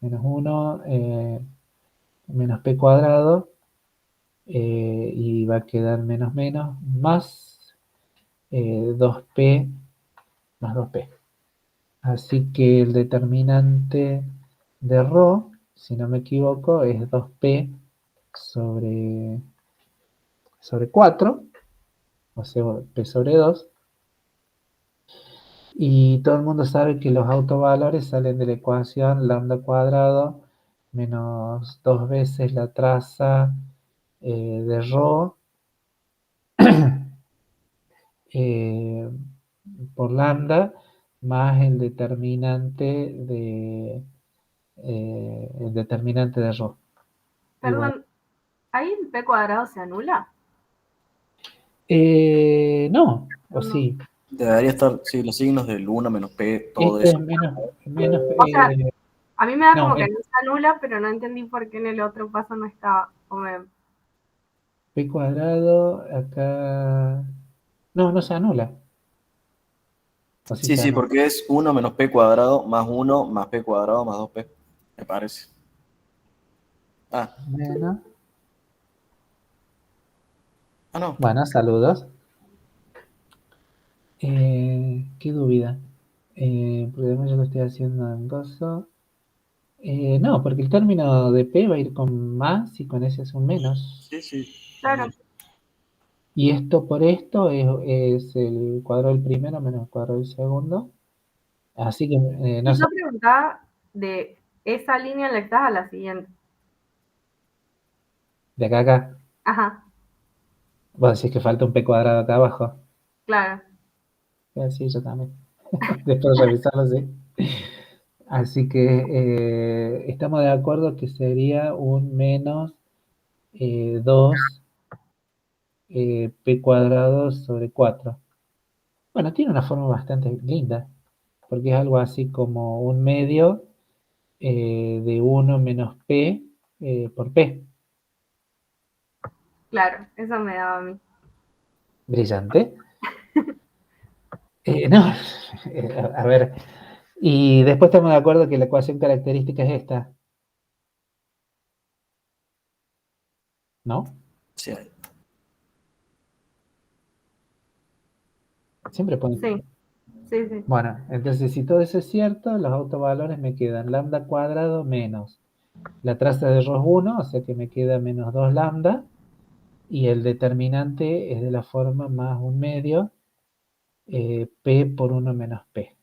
menos 1 menos P cuadrado y va a quedar menos menos más 2P más 2P. Así que el determinante de ρ, si no me equivoco, es 2P sobre 4, o sea, P sobre 2. Y todo el mundo sabe que los autovalores salen de la ecuación lambda cuadrado menos 2 veces la traza de ρ por lambda más el determinante de ρ.
Perdón, ¿ahí el P cuadrado se anula?
No, o
No.
sí.
Debería estar, sí, los signos del 1 menos P, todo
Este
eso.
es menos
O sea, a mí me da
no,
como que no se anula, pero no entendí por qué en el otro paso no estaba.
P cuadrado, acá... No se anula. O sí
Sí,
se
sí,
anula.
porque es 1 menos P cuadrado más 1 más P cuadrado más 2P, me parece. Ah,
Menos.
no.
Bueno, saludos. Qué duda. Porque además yo lo estoy haciendo en gozo. No, porque el término de P va a ir con más y con S es un menos.
Sí, sí.
Claro.
Y esto por esto es el cuadrado del primero menos el cuadrado del segundo. Así que no
Y
sé.
yo preguntaba de esa línea en la que estás a la siguiente.
De acá a acá.
Ajá,
Vos decís que falta un P cuadrado acá abajo.
claro.
Sí, yo también. Después de revisarlo, sí. Así que estamos de acuerdo que sería un menos 2 P cuadrado sobre 4. Bueno, tiene una forma bastante linda, porque es algo así como un medio de 1 menos P por P.
Claro, eso me daba a mí.
Brillante. No, a ver. Y después estamos de acuerdo que la ecuación característica es esta, ¿no?
Sí.
Siempre ponen.
Sí, sí, sí.
Bueno, entonces si todo eso es cierto, los autovalores me quedan lambda cuadrado menos la traza de Ross 1, o sea que me queda menos 2 lambda, y el determinante es de la forma más un medio, P por 1 menos P.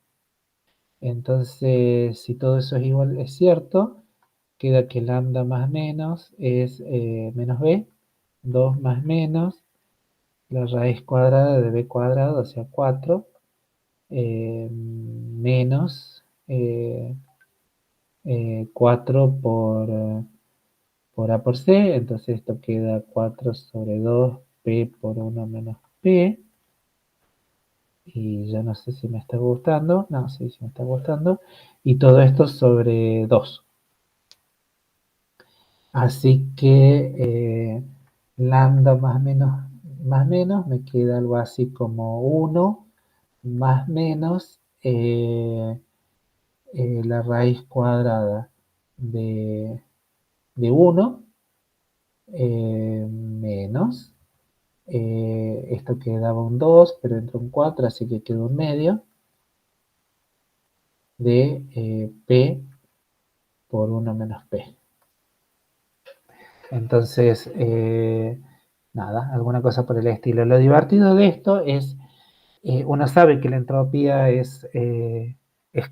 Entonces, si todo eso es igual, es cierto, queda que lambda más menos es menos B, 2 más menos la raíz cuadrada de B cuadrado, o sea 4, menos 4 por A por C, entonces esto queda 4 sobre 2 P por 1 menos P, y ya no sé si me está gustando, no, sí, sí me está gustando, y todo esto sobre 2. Así que lambda más menos me queda algo así como 1 más menos la raíz cuadrada de 1 menos, esto quedaba un 2, pero entró un 4, así que quedó un medio de P por 1 menos P. Entonces, nada, alguna cosa por el estilo. Lo divertido de esto es, uno sabe que la entropía es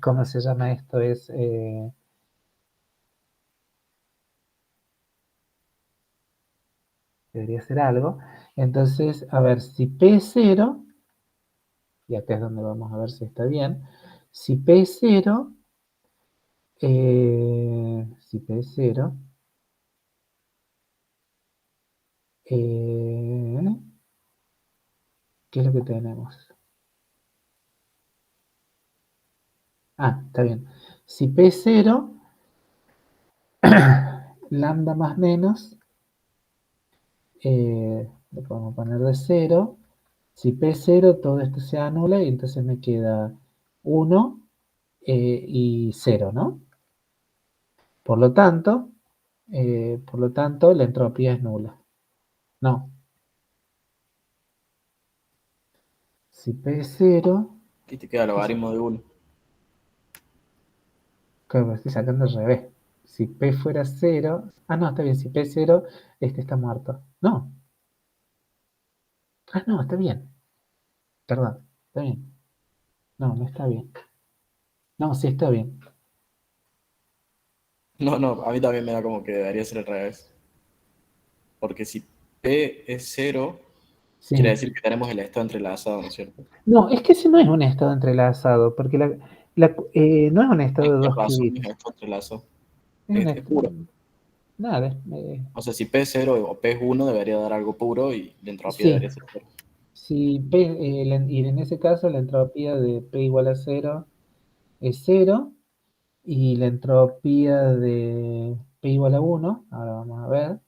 ¿cómo se llama esto? Debería ser algo. Entonces, a ver, si P es 0, y acá es donde vamos a ver si está bien, si P es 0, si P es 0, ¿qué es lo que tenemos? Ah, está bien. Si P es 0, lambda más menos, le podemos poner de 0. Si P es 0, todo esto se anula y entonces me queda 1 y 0, ¿no? Por lo tanto, la entropía es nula. No. Si P es 0,
Y te queda el logaritmo de 1.
claro, me estoy sacando al revés. Si P fuera 0, no, está bien, si P es 0, este está muerto. No. No, está bien. Perdón, está bien. No, no está bien. No, sí está bien.
No, no, a mí también me da como que debería ser al revés. Porque si P es 0, quiere
Sí.
decir que tenemos el estado entrelazado, ¿no es cierto?
No, es que ese no es un estado entrelazado, porque no es un estado de
¿Qué
2
razón es
qubits.
estado entrelazado?
Es un
Es puro.
nada.
O sea, si P es 0 o P es 1 debería dar algo puro y la entropía
Sí,
debería ser 0.
si P, y en ese caso la entropía de P igual a 0 es 0, y la entropía de P igual a 1, ahora vamos a ver,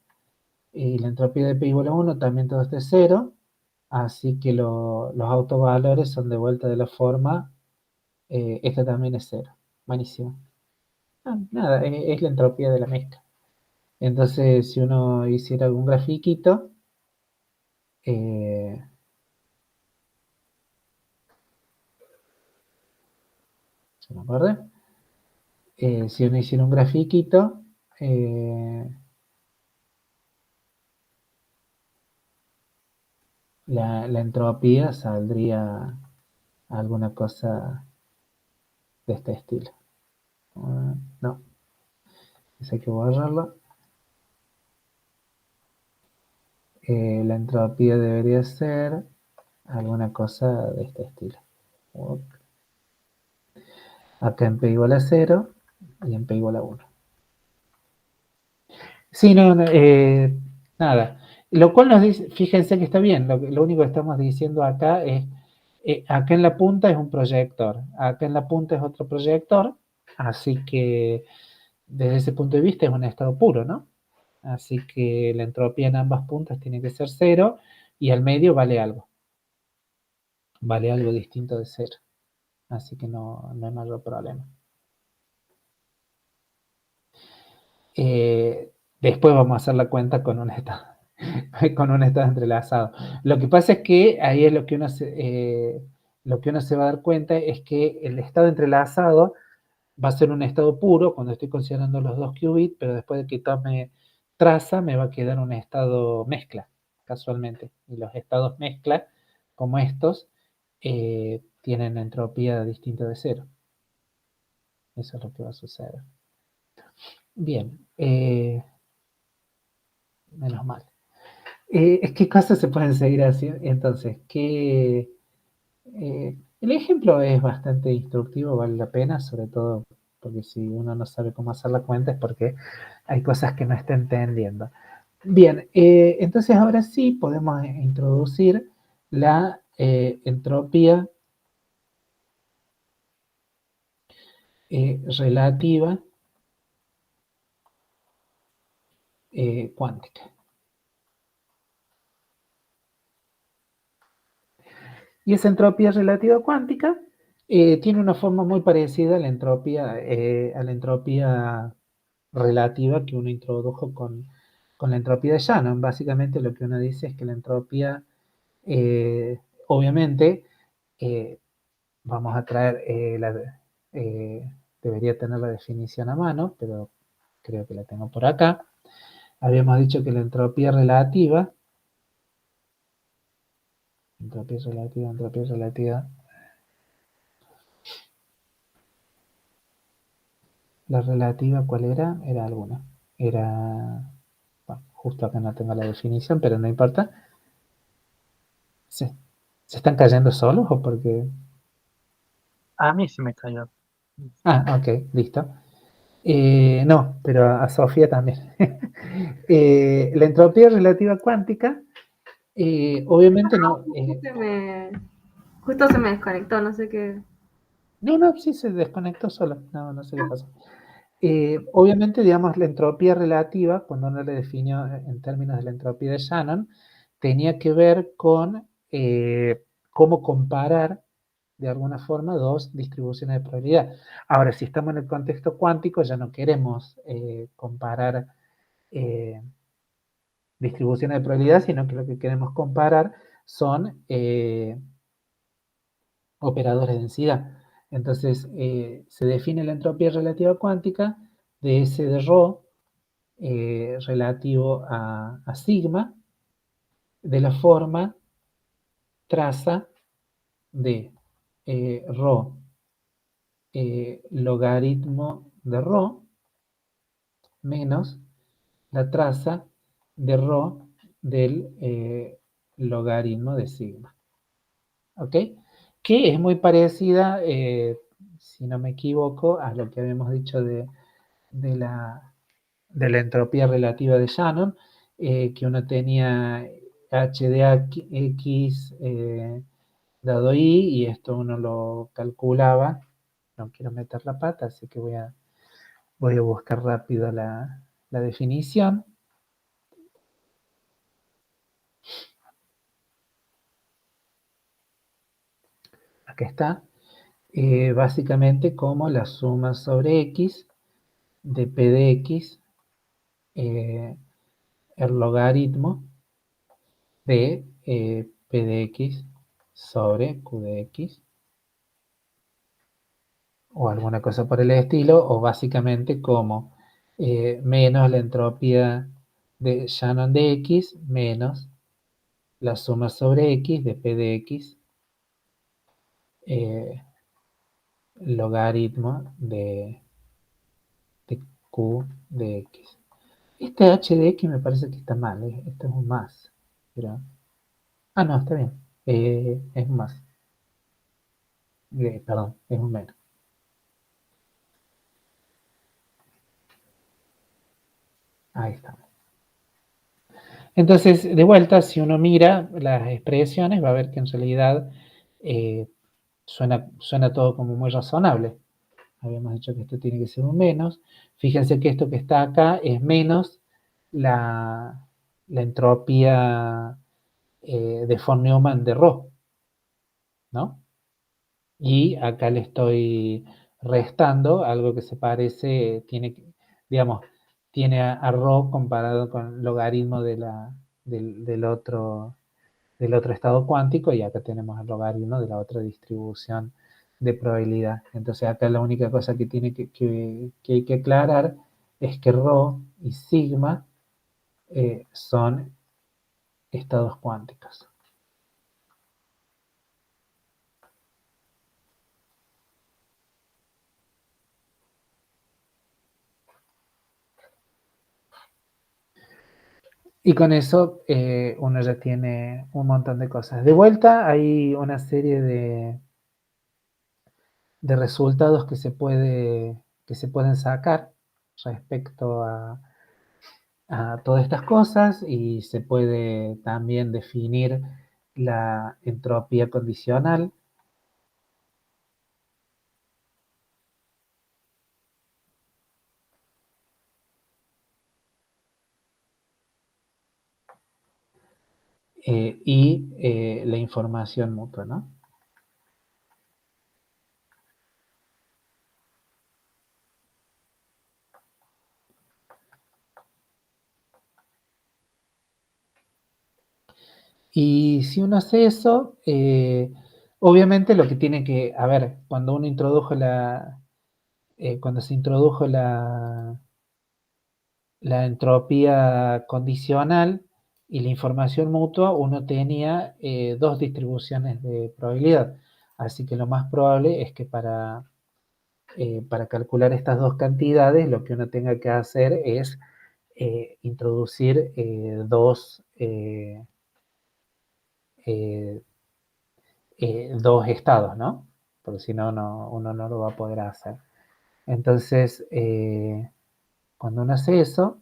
y la entropía de P igual a 1 también todo esto es 0, así que los autovalores son de vuelta de la forma, esta también es 0. Buenísimo. Nada, es la entropía de la mezcla. Entonces, si uno hiciera algún grafiquito, eh, ¿Se me acuerda? Si uno hiciera un grafiquito, la entropía saldría alguna cosa de este estilo. No, eso hay que borrarlo. La entropía debería ser alguna cosa de este estilo. Acá en P igual a 0 y en P igual a 1. Sí, no, nada. Lo cual nos dice, fíjense que está bien, lo único que estamos diciendo acá es, acá en la punta es un proyector, acá en la punta es otro proyector, así que desde ese punto de vista es un estado puro, ¿no? Así que la entropía en ambas puntas tiene que ser 0 y al medio vale algo distinto de 0, así que no hay mayor problema. Después vamos a hacer la cuenta con un estado, con un estado entrelazado. Lo que pasa es que ahí es lo que uno se va a dar cuenta es que el estado entrelazado va a ser un estado puro cuando estoy considerando los 2 qubits, pero después de que tome traza me va a quedar un estado mezcla, casualmente. Y los estados mezcla, como estos, tienen entropía distinta de 0. Eso es lo que va a suceder. Bien, menos mal. ¿Qué cosas se pueden seguir haciendo? Entonces, el ejemplo es bastante instructivo, vale la pena, sobre todo porque si uno no sabe cómo hacer la cuenta es porque hay cosas que no está entendiendo. Bien, entonces ahora sí podemos introducir la entropía relativa cuántica. Y esa entropía relativa cuántica tiene una forma muy parecida a la entropía relativa que uno introdujo con la entropía de Shannon. Básicamente lo que uno dice es que la entropía, obviamente, vamos a traer, debería tener la definición a mano, pero creo que la tengo por acá. Habíamos dicho que la entropía relativa, la relativa, ¿cuál era? Era alguna. Era, bueno, justo acá no tengo la definición, pero no importa. ¿Se están cayendo solos o porque...?
A mí se me cayó.
Ah, ok, listo. No, pero a Sofía también. La entropía relativa cuántica, obviamente no...
Justo se me desconectó, no sé qué.
No, sí se desconectó solo, no sé qué pasó. Obviamente, digamos, la entropía relativa, cuando uno le definió en términos de la entropía de Shannon, tenía que ver con cómo comparar de alguna forma dos distribuciones de probabilidad. Ahora, si estamos en el contexto cuántico, ya no queremos comparar distribuciones de probabilidad, sino que lo que queremos comparar son operadores de densidad. Entonces, se define la entropía relativa cuántica de S de ρ relativo a sigma de la forma traza de ρ logaritmo de ρ menos la traza de ρ del logaritmo de sigma. ¿Ok? Que es muy parecida, si no me equivoco, a lo que habíamos dicho de la entropía relativa de Shannon, que uno tenía h de x dado y, y esto uno lo calculaba. No quiero meter la pata, así que voy a buscar rápido la definición. Acá está. Básicamente como la suma sobre x de p de x, el logaritmo de p de x sobre q de x, o alguna cosa por el estilo, o básicamente como menos la entropía de Shannon de X menos la suma sobre X de P de X logaritmo de Q de X. Este H de X me parece que está mal, esto es un más. Pero, no, está bien, es un más. Perdón, es un menos. Ahí está. Entonces, de vuelta, si uno mira las expresiones, va a ver que en realidad suena todo como muy razonable. Habíamos dicho que esto tiene que ser un menos. Fíjense que esto que está acá es menos la entropía de von Neumann de Rho, ¿no? Y acá le estoy restando algo que se parece, digamos, tiene a Rho comparado con logaritmo del otro estado cuántico, y acá tenemos el logaritmo de la otra distribución de probabilidad. Entonces acá la única cosa que hay que aclarar es que Rho y sigma son estados cuánticos. Y con eso uno ya tiene un montón de cosas. De vuelta hay una serie de resultados que se pueden sacar respecto a todas estas cosas, y se puede también definir la entropía condicional. Y la información mutua, ¿no? Y si uno hace eso, obviamente lo que tiene que, a ver, cuando uno introdujo cuando se introdujo la entropía condicional y la información mutua, uno tenía dos distribuciones de probabilidad. Así que lo más probable es que para calcular estas dos cantidades, lo que uno tenga que hacer es introducir dos estados, ¿no? Porque si no, uno no lo va a poder hacer. Entonces, cuando uno hace eso,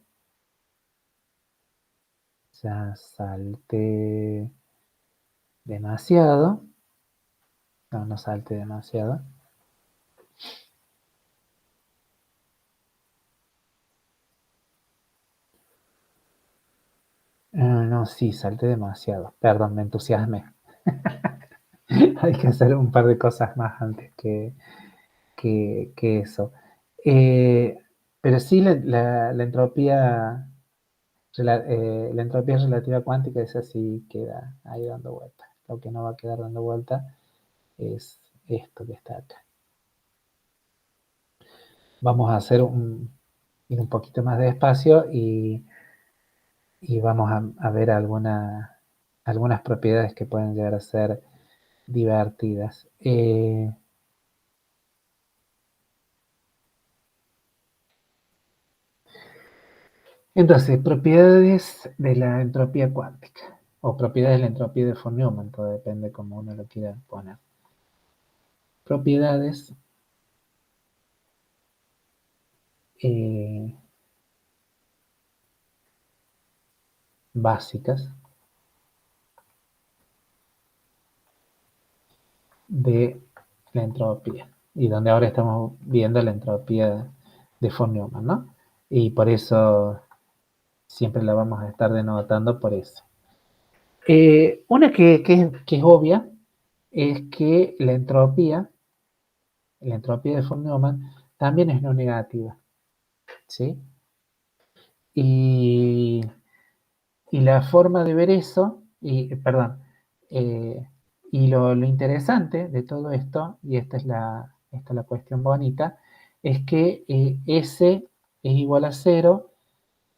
ya salte demasiado. No salte demasiado. No, sí, salté demasiado. Perdón, me entusiasmé. Hay que hacer un par de cosas más antes que eso. Pero sí, la entropía relativa cuántica, esa sí queda ahí dando vuelta. Lo que no va a quedar dando vuelta es esto que está acá. Vamos a hacer ir un poquito más despacio y vamos a ver algunas propiedades que pueden llegar a ser divertidas. Entonces, propiedades de la entropía cuántica, o propiedades de la entropía de von Neumann, todo depende cómo uno lo quiera poner. Propiedades básicas de la entropía, y donde ahora estamos viendo la entropía de von Neumann, ¿no? Y por eso siempre la vamos a estar denotando por eso. Una que es obvia es que la entropía de von Neumann también es no negativa, ¿sí? Y la forma de ver eso, y lo interesante de todo esto, y esta es la esta es la cuestión bonita, es que S es igual a 0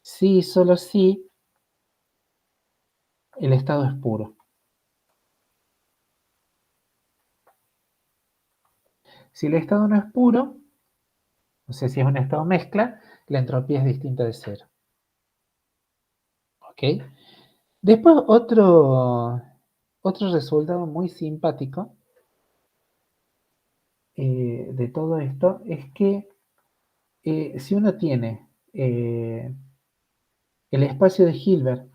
si y solo si el estado es puro. Si el estado no es puro, o sea, si es un estado mezcla, la entropía es distinta de 0. ¿Ok? Después otro resultado muy simpático de todo esto es que si uno tiene el espacio de Hilbert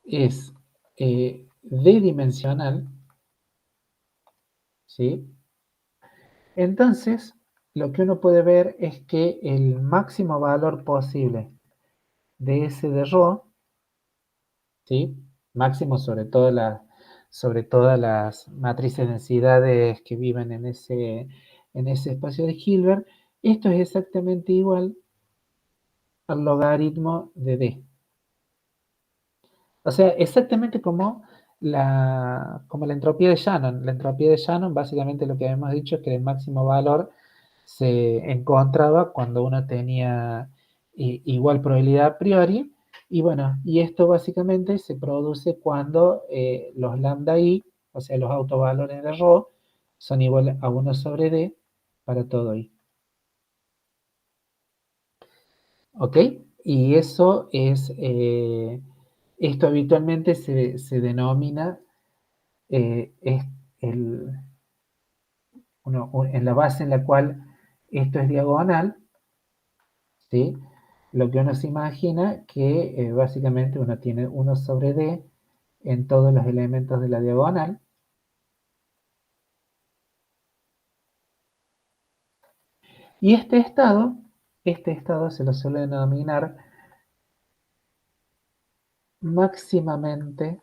es d-dimensional, ¿sí? Entonces, lo que uno puede ver es que el máximo valor posible de S de ρ, ¿sí? Máximo sobre todas las matrices de densidades que viven en ese espacio de Hilbert, esto es exactamente igual al logaritmo de d. O sea, exactamente como la entropía de Shannon. La entropía de Shannon, básicamente lo que habíamos dicho es que el máximo valor se encontraba cuando uno tenía igual probabilidad a priori. Y bueno, y esto básicamente se produce cuando los lambda i, o sea, los autovalores de ρ, son iguales a 1 sobre d para todo i. ¿Ok? Y eso es, esto habitualmente se denomina, es en la base en la cual esto es diagonal, ¿sí? Lo que uno se imagina que básicamente uno tiene 1 sobre d en todos los elementos de la diagonal. Y este estado se lo suele denominar máximamente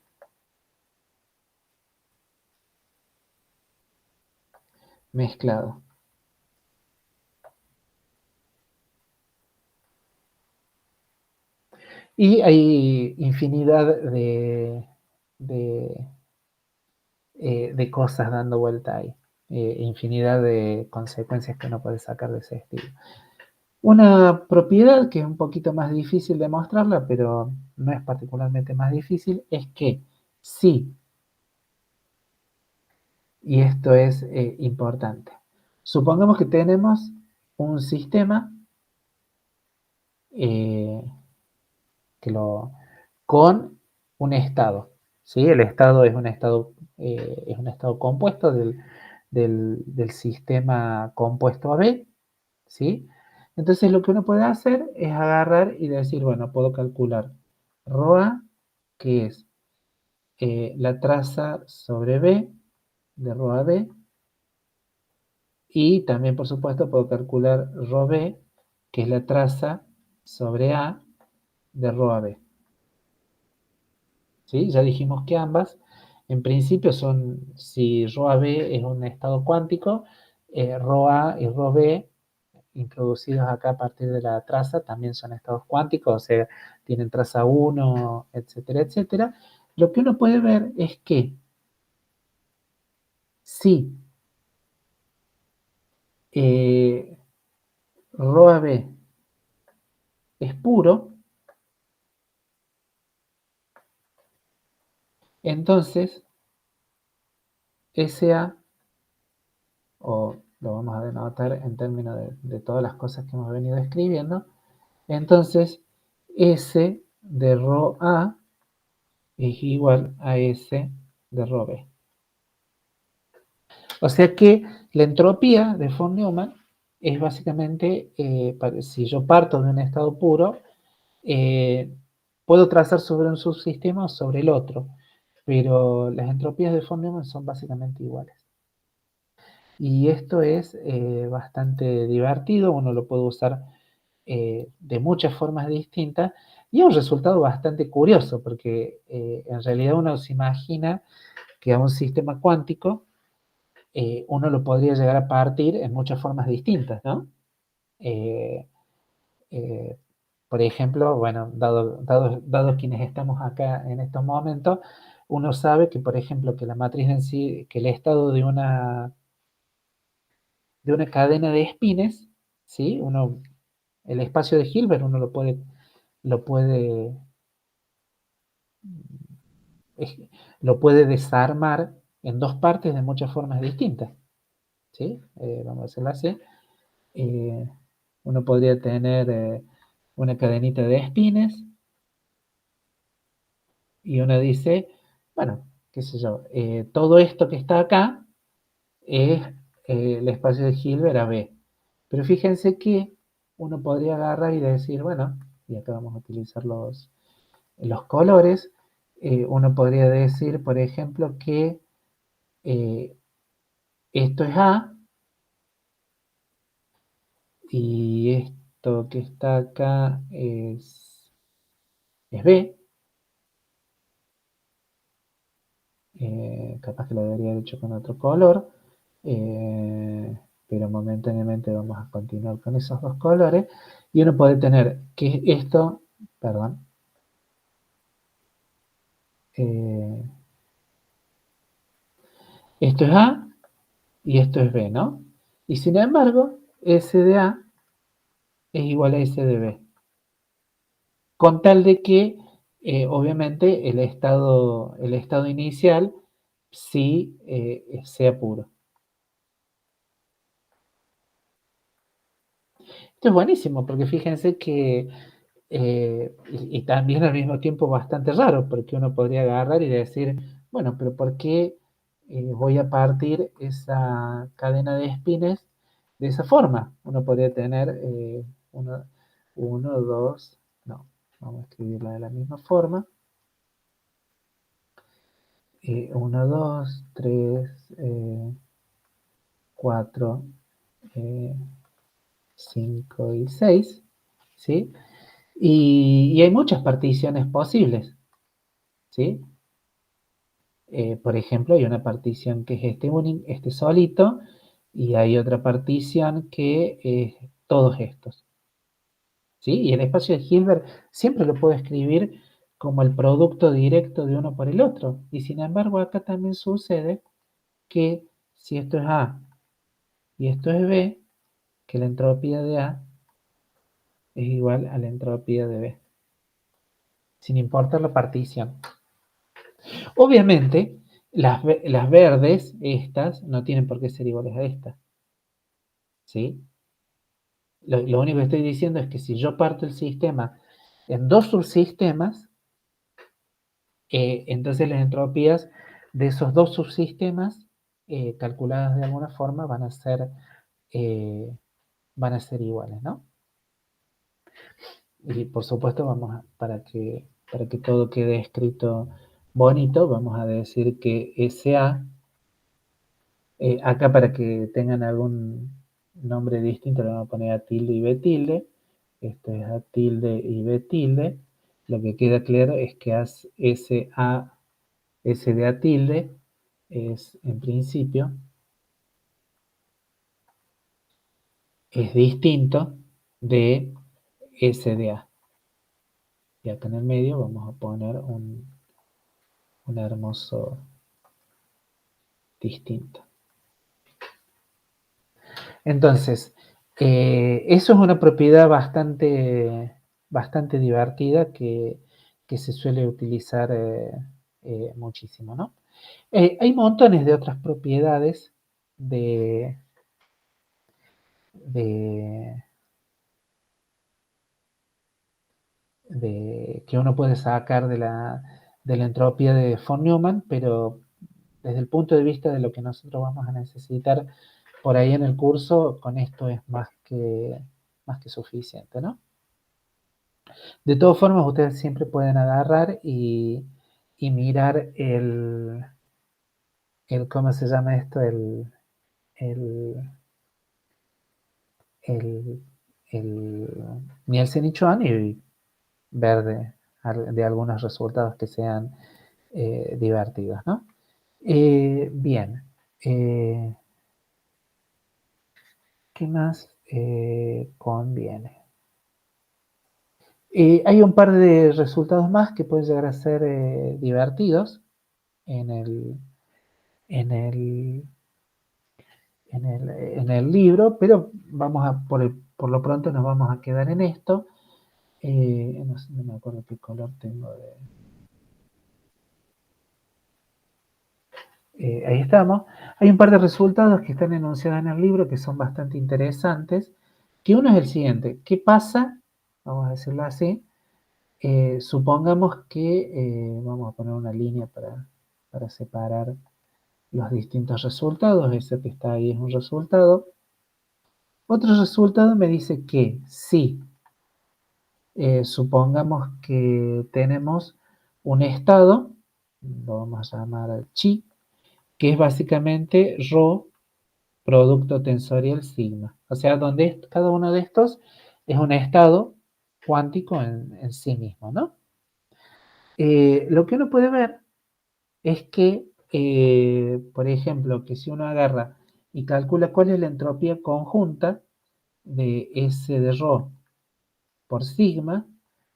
mezclado. Y hay infinidad de cosas dando vuelta ahí. Infinidad de consecuencias que uno puede sacar de ese estilo. Una propiedad que es un poquito más difícil de mostrarla, pero no es particularmente más difícil, es que si, y esto es importante, supongamos que tenemos un sistema con un estado, ¿sí? El estado es un estado compuesto del sistema compuesto AB, ¿sí? Entonces lo que uno puede hacer es agarrar y decir, bueno, puedo calcular ρA, que es la traza sobre B de ρAB, y también, por supuesto, puedo calcular ρB, que es la traza sobre A de ρAB. ¿Sí? Ya dijimos que ambas, en principio, son, si ρAB es un estado cuántico, ρA y ρB, introducidos acá a partir de la traza, también son estados cuánticos, o sea, tienen traza 1, etcétera, etcétera. Lo que uno puede ver es que si ρAB es puro, entonces SA, o lo vamos a denotar en términos de todas las cosas que hemos venido escribiendo, entonces S de ρA es igual a S de ρB. O sea que la entropía de von Neumann es básicamente, si yo parto de un estado puro, puedo trazar sobre un subsistema o sobre el otro, pero las entropías de von Neumann son básicamente iguales. Y esto es bastante divertido, uno lo puede usar de muchas formas distintas, y es un resultado bastante curioso, porque en realidad uno se imagina que a un sistema cuántico uno lo podría llegar a partir en muchas formas distintas, ¿no? Por ejemplo, bueno, dado quienes estamos acá en estos momentos, uno sabe que, por ejemplo, que la matriz en sí, que el estado de una cadena de espines, ¿sí? El espacio de Hilbert uno lo puede, lo puede desarmar en dos partes de muchas formas distintas, ¿sí? Vamos a hacerlo así. Uno podría tener una cadenita de espines y uno dice, bueno, qué sé yo, todo esto que está acá es el espacio de Hilbert AB. Pero fíjense que uno podría agarrar y decir, bueno, y acá vamos a utilizar los colores, uno podría decir, por ejemplo, que esto es A y esto que está acá es B. Capaz que lo debería haber hecho con otro color, pero momentáneamente vamos a continuar con esos dos colores. Y uno puede tener que esto, perdón, esto es A y esto es B, ¿no? Y sin embargo, S de A es igual a S de B. Con tal de que, obviamente, el estado inicial sí sea puro. Esto es buenísimo, porque fíjense que, y también al mismo tiempo bastante raro, porque uno podría agarrar y decir, bueno, pero ¿por qué voy a partir esa cadena de espines de esa forma? Uno podría tener uno, dos, no, vamos a escribirla de la misma forma. 1, 2, 3, 4, 5 y 6, ¿sí? Y hay muchas particiones posibles, ¿sí? Por ejemplo, hay una partición que es este solito, y hay otra partición que es todos estos, ¿sí? Y el espacio de Hilbert siempre lo puedo escribir como el producto directo de uno por el otro. Y sin embargo, acá también sucede que si esto es A y esto es B, que la entropía de A es igual a la entropía de B, sin importar la partición. Obviamente, las verdes, estas, no tienen por qué ser iguales a estas, ¿sí? Lo único que estoy diciendo es que si yo parto el sistema en dos subsistemas, entonces las entropías de esos dos subsistemas, calculadas de alguna forma, van a ser iguales, ¿no? Y por supuesto, para que todo quede escrito bonito, vamos a decir que SA, acá para que tengan algún nombre distinto, le vamos a poner A tilde y B tilde. Esto es A tilde y B tilde. Lo que queda claro es que S de A tilde es, en principio, es distinto de S de A. Y acá en el medio vamos a poner un hermoso distinto. Entonces, eso es una propiedad bastante divertida que se suele utilizar muchísimo, ¿no? Hay montones de otras propiedades que uno puede sacar de la entropía de von Neumann, pero desde el punto de vista de lo que nosotros vamos a necesitar por ahí en el curso, con esto es más que suficiente, ¿no? De todas formas, ustedes siempre pueden agarrar y mirar ¿cómo se llama esto? El Nielsen y Chuan, y ver de algunos resultados que sean divertidos, ¿no? Bien. ¿Qué más conviene? Hay un par de resultados más que pueden llegar a ser divertidos en el libro, pero por lo pronto nos vamos a quedar en esto. No sé, no me acuerdo qué color tengo ahí estamos. Hay un par de resultados que están enunciados en el libro que son bastante interesantes, que uno es el siguiente. ¿Qué pasa? Vamos a decirlo así. Supongamos que vamos a poner una línea para separar los distintos resultados. Ese que está ahí es un resultado. Otro resultado me dice que si supongamos que tenemos un estado, lo vamos a llamar chi, que es básicamente rho producto tensorial sigma. O sea, donde cada uno de estos es un estado cuántico en sí mismo, ¿no? Lo que uno puede ver es que, por ejemplo, que si uno agarra y calcula cuál es la entropía conjunta de S de rho por sigma,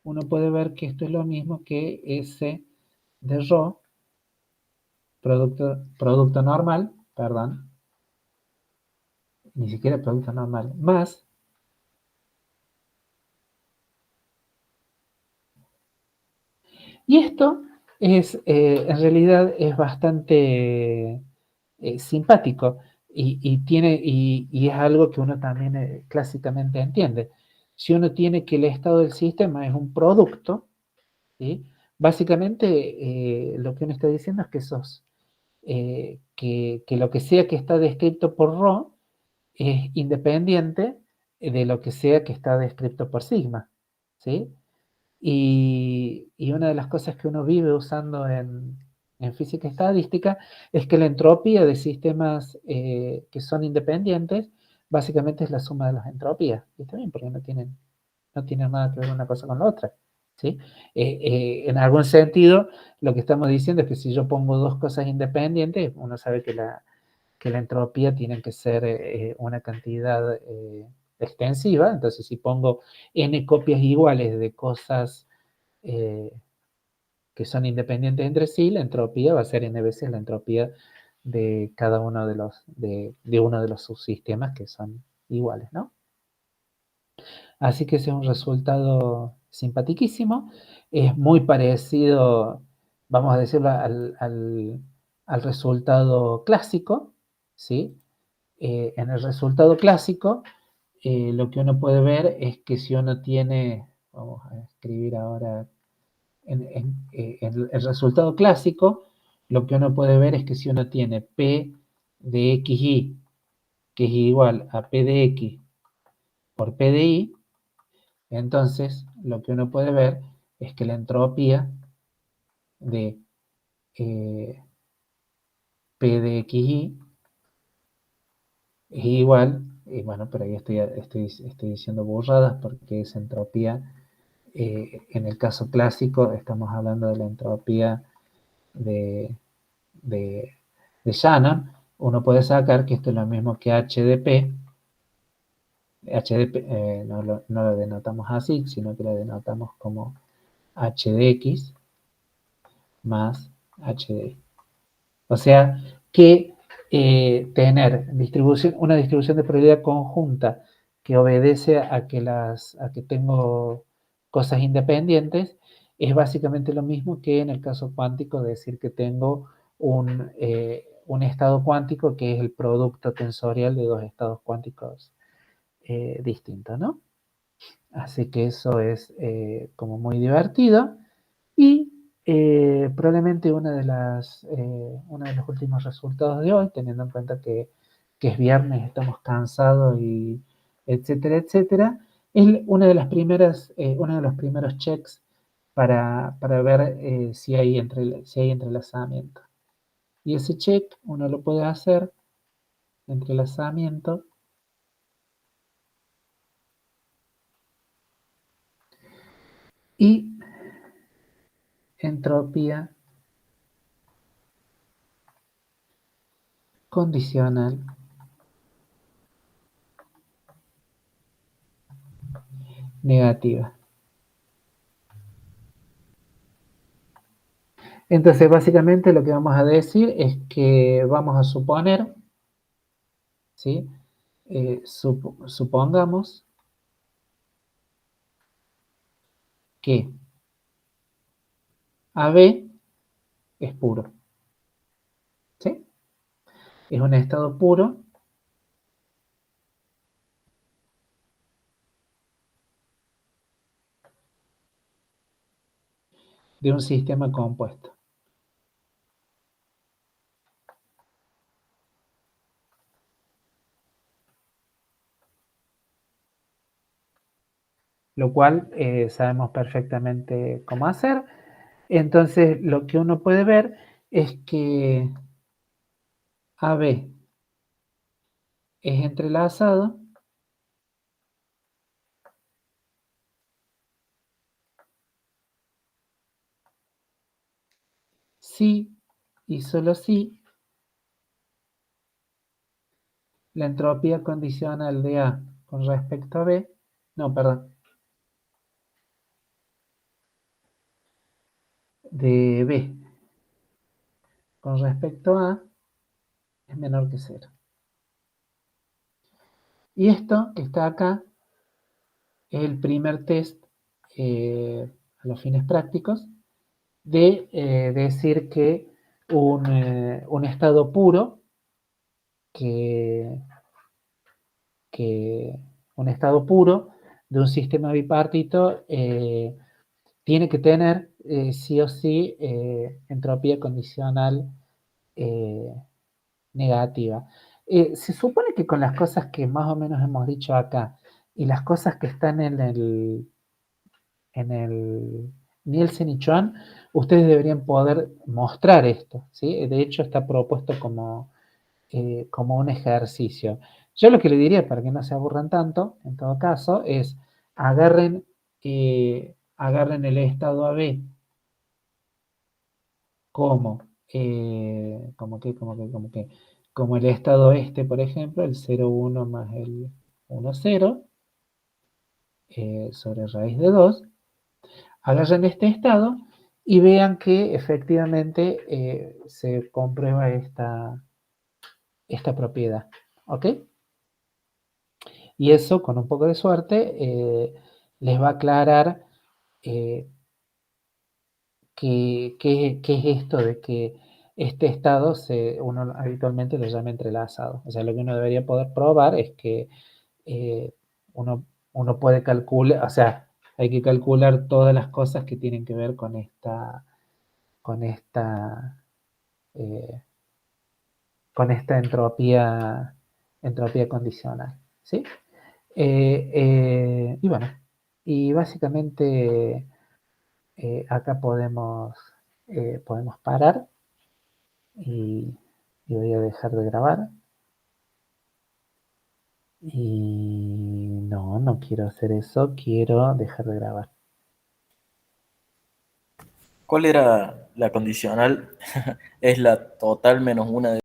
uno puede ver que esto es lo mismo que S de rho, producto normal, perdón, ni siquiera producto normal, más y esto en realidad es bastante simpático y es algo que uno también clásicamente entiende. Si uno tiene que el estado del sistema es un producto, ¿sí? Básicamente lo que uno está diciendo es que lo que sea que está descrito por rho es independiente de lo que sea que está descrito por sigma, ¿sí? Y una de las cosas que uno vive usando en física estadística es que la entropía de sistemas que son independientes básicamente es la suma de las entropías. Y está bien, porque no tienen nada que ver una cosa con la otra. ¿Sí? En algún sentido, lo que estamos diciendo es que si yo pongo dos cosas independientes, uno sabe que la entropía tiene que ser una cantidad extensiva. Entonces, si pongo n copias iguales de cosas que son independientes entre sí, la entropía va a ser n veces la entropía de cada uno de uno de los subsistemas que son iguales, ¿no? Así que ese es un resultado simpaticísimo. Es muy parecido, vamos a decirlo, al resultado clásico, ¿sí? En el resultado clásico, lo que uno puede ver es que si uno tiene, vamos a escribir ahora, en el resultado clásico, lo que uno puede ver es que si uno tiene P de xy, que es igual a P de x por P de y, entonces lo que uno puede ver es que la entropía de P de xy es igual, y bueno, pero ahí estoy diciendo burradas porque esa entropía, en el caso clásico, estamos hablando de la entropía de, de, de Shannon. Uno puede sacar que esto es lo mismo que H de P. H de P no lo denotamos así, sino que lo denotamos como H de X más H de Y. O sea que tener una distribución de probabilidad conjunta que obedece a que tengo cosas independientes es básicamente lo mismo que en el caso cuántico de decir que tengo un estado cuántico que es el producto tensorial de dos estados cuánticos distintos, ¿no? Así que eso es como muy divertido. Y probablemente uno de los últimos resultados de hoy, teniendo en cuenta que es viernes, estamos cansados y etcétera, etcétera, es uno de los primeros checks para ver si hay entrelazamiento. Y ese check uno lo puede hacer, entrelazamiento, y entropía condicional negativa. Entonces, básicamente lo que vamos a decir es que vamos a suponer, ¿sí? Supongamos que AB es puro, ¿sí? Es un estado puro de un sistema compuesto. Lo cual sabemos perfectamente cómo hacer. Entonces, lo que uno puede ver es que AB es entrelazado si y solo si la entropía condicional de A con respecto a B, no, perdón, de B con respecto a es menor que 0. Y esto que está acá es el primer test a los fines prácticos de decir que un estado puro que un estado puro de un sistema bipartito tiene que tener sí o sí entropía condicional negativa. Se supone que con las cosas que más o menos hemos dicho acá y las cosas que están en el Nielsen y Chuan, ustedes deberían poder mostrar esto, ¿sí? De hecho, está propuesto como un ejercicio. Yo lo que le diría, para que no se aburran tanto, en todo caso, es agarren el estado AB como el estado este, por ejemplo, el 0,1 más el 1,0 sobre raíz de 2. Agarren este estado y vean que efectivamente se comprueba esta propiedad. ¿Ok? Y eso, con un poco de suerte, les va a aclarar qué es esto de que este estado uno habitualmente lo llama entrelazado. O sea, lo que uno debería poder probar es que uno puede calcular, o sea, hay que calcular todas las cosas que tienen que ver con esta eh, entropía condicional, ¿sí? Y bueno, y básicamente acá podemos parar y voy a dejar de grabar. Y no quiero hacer eso, quiero dejar de grabar.
¿Cuál era la condicional? Es la total menos una de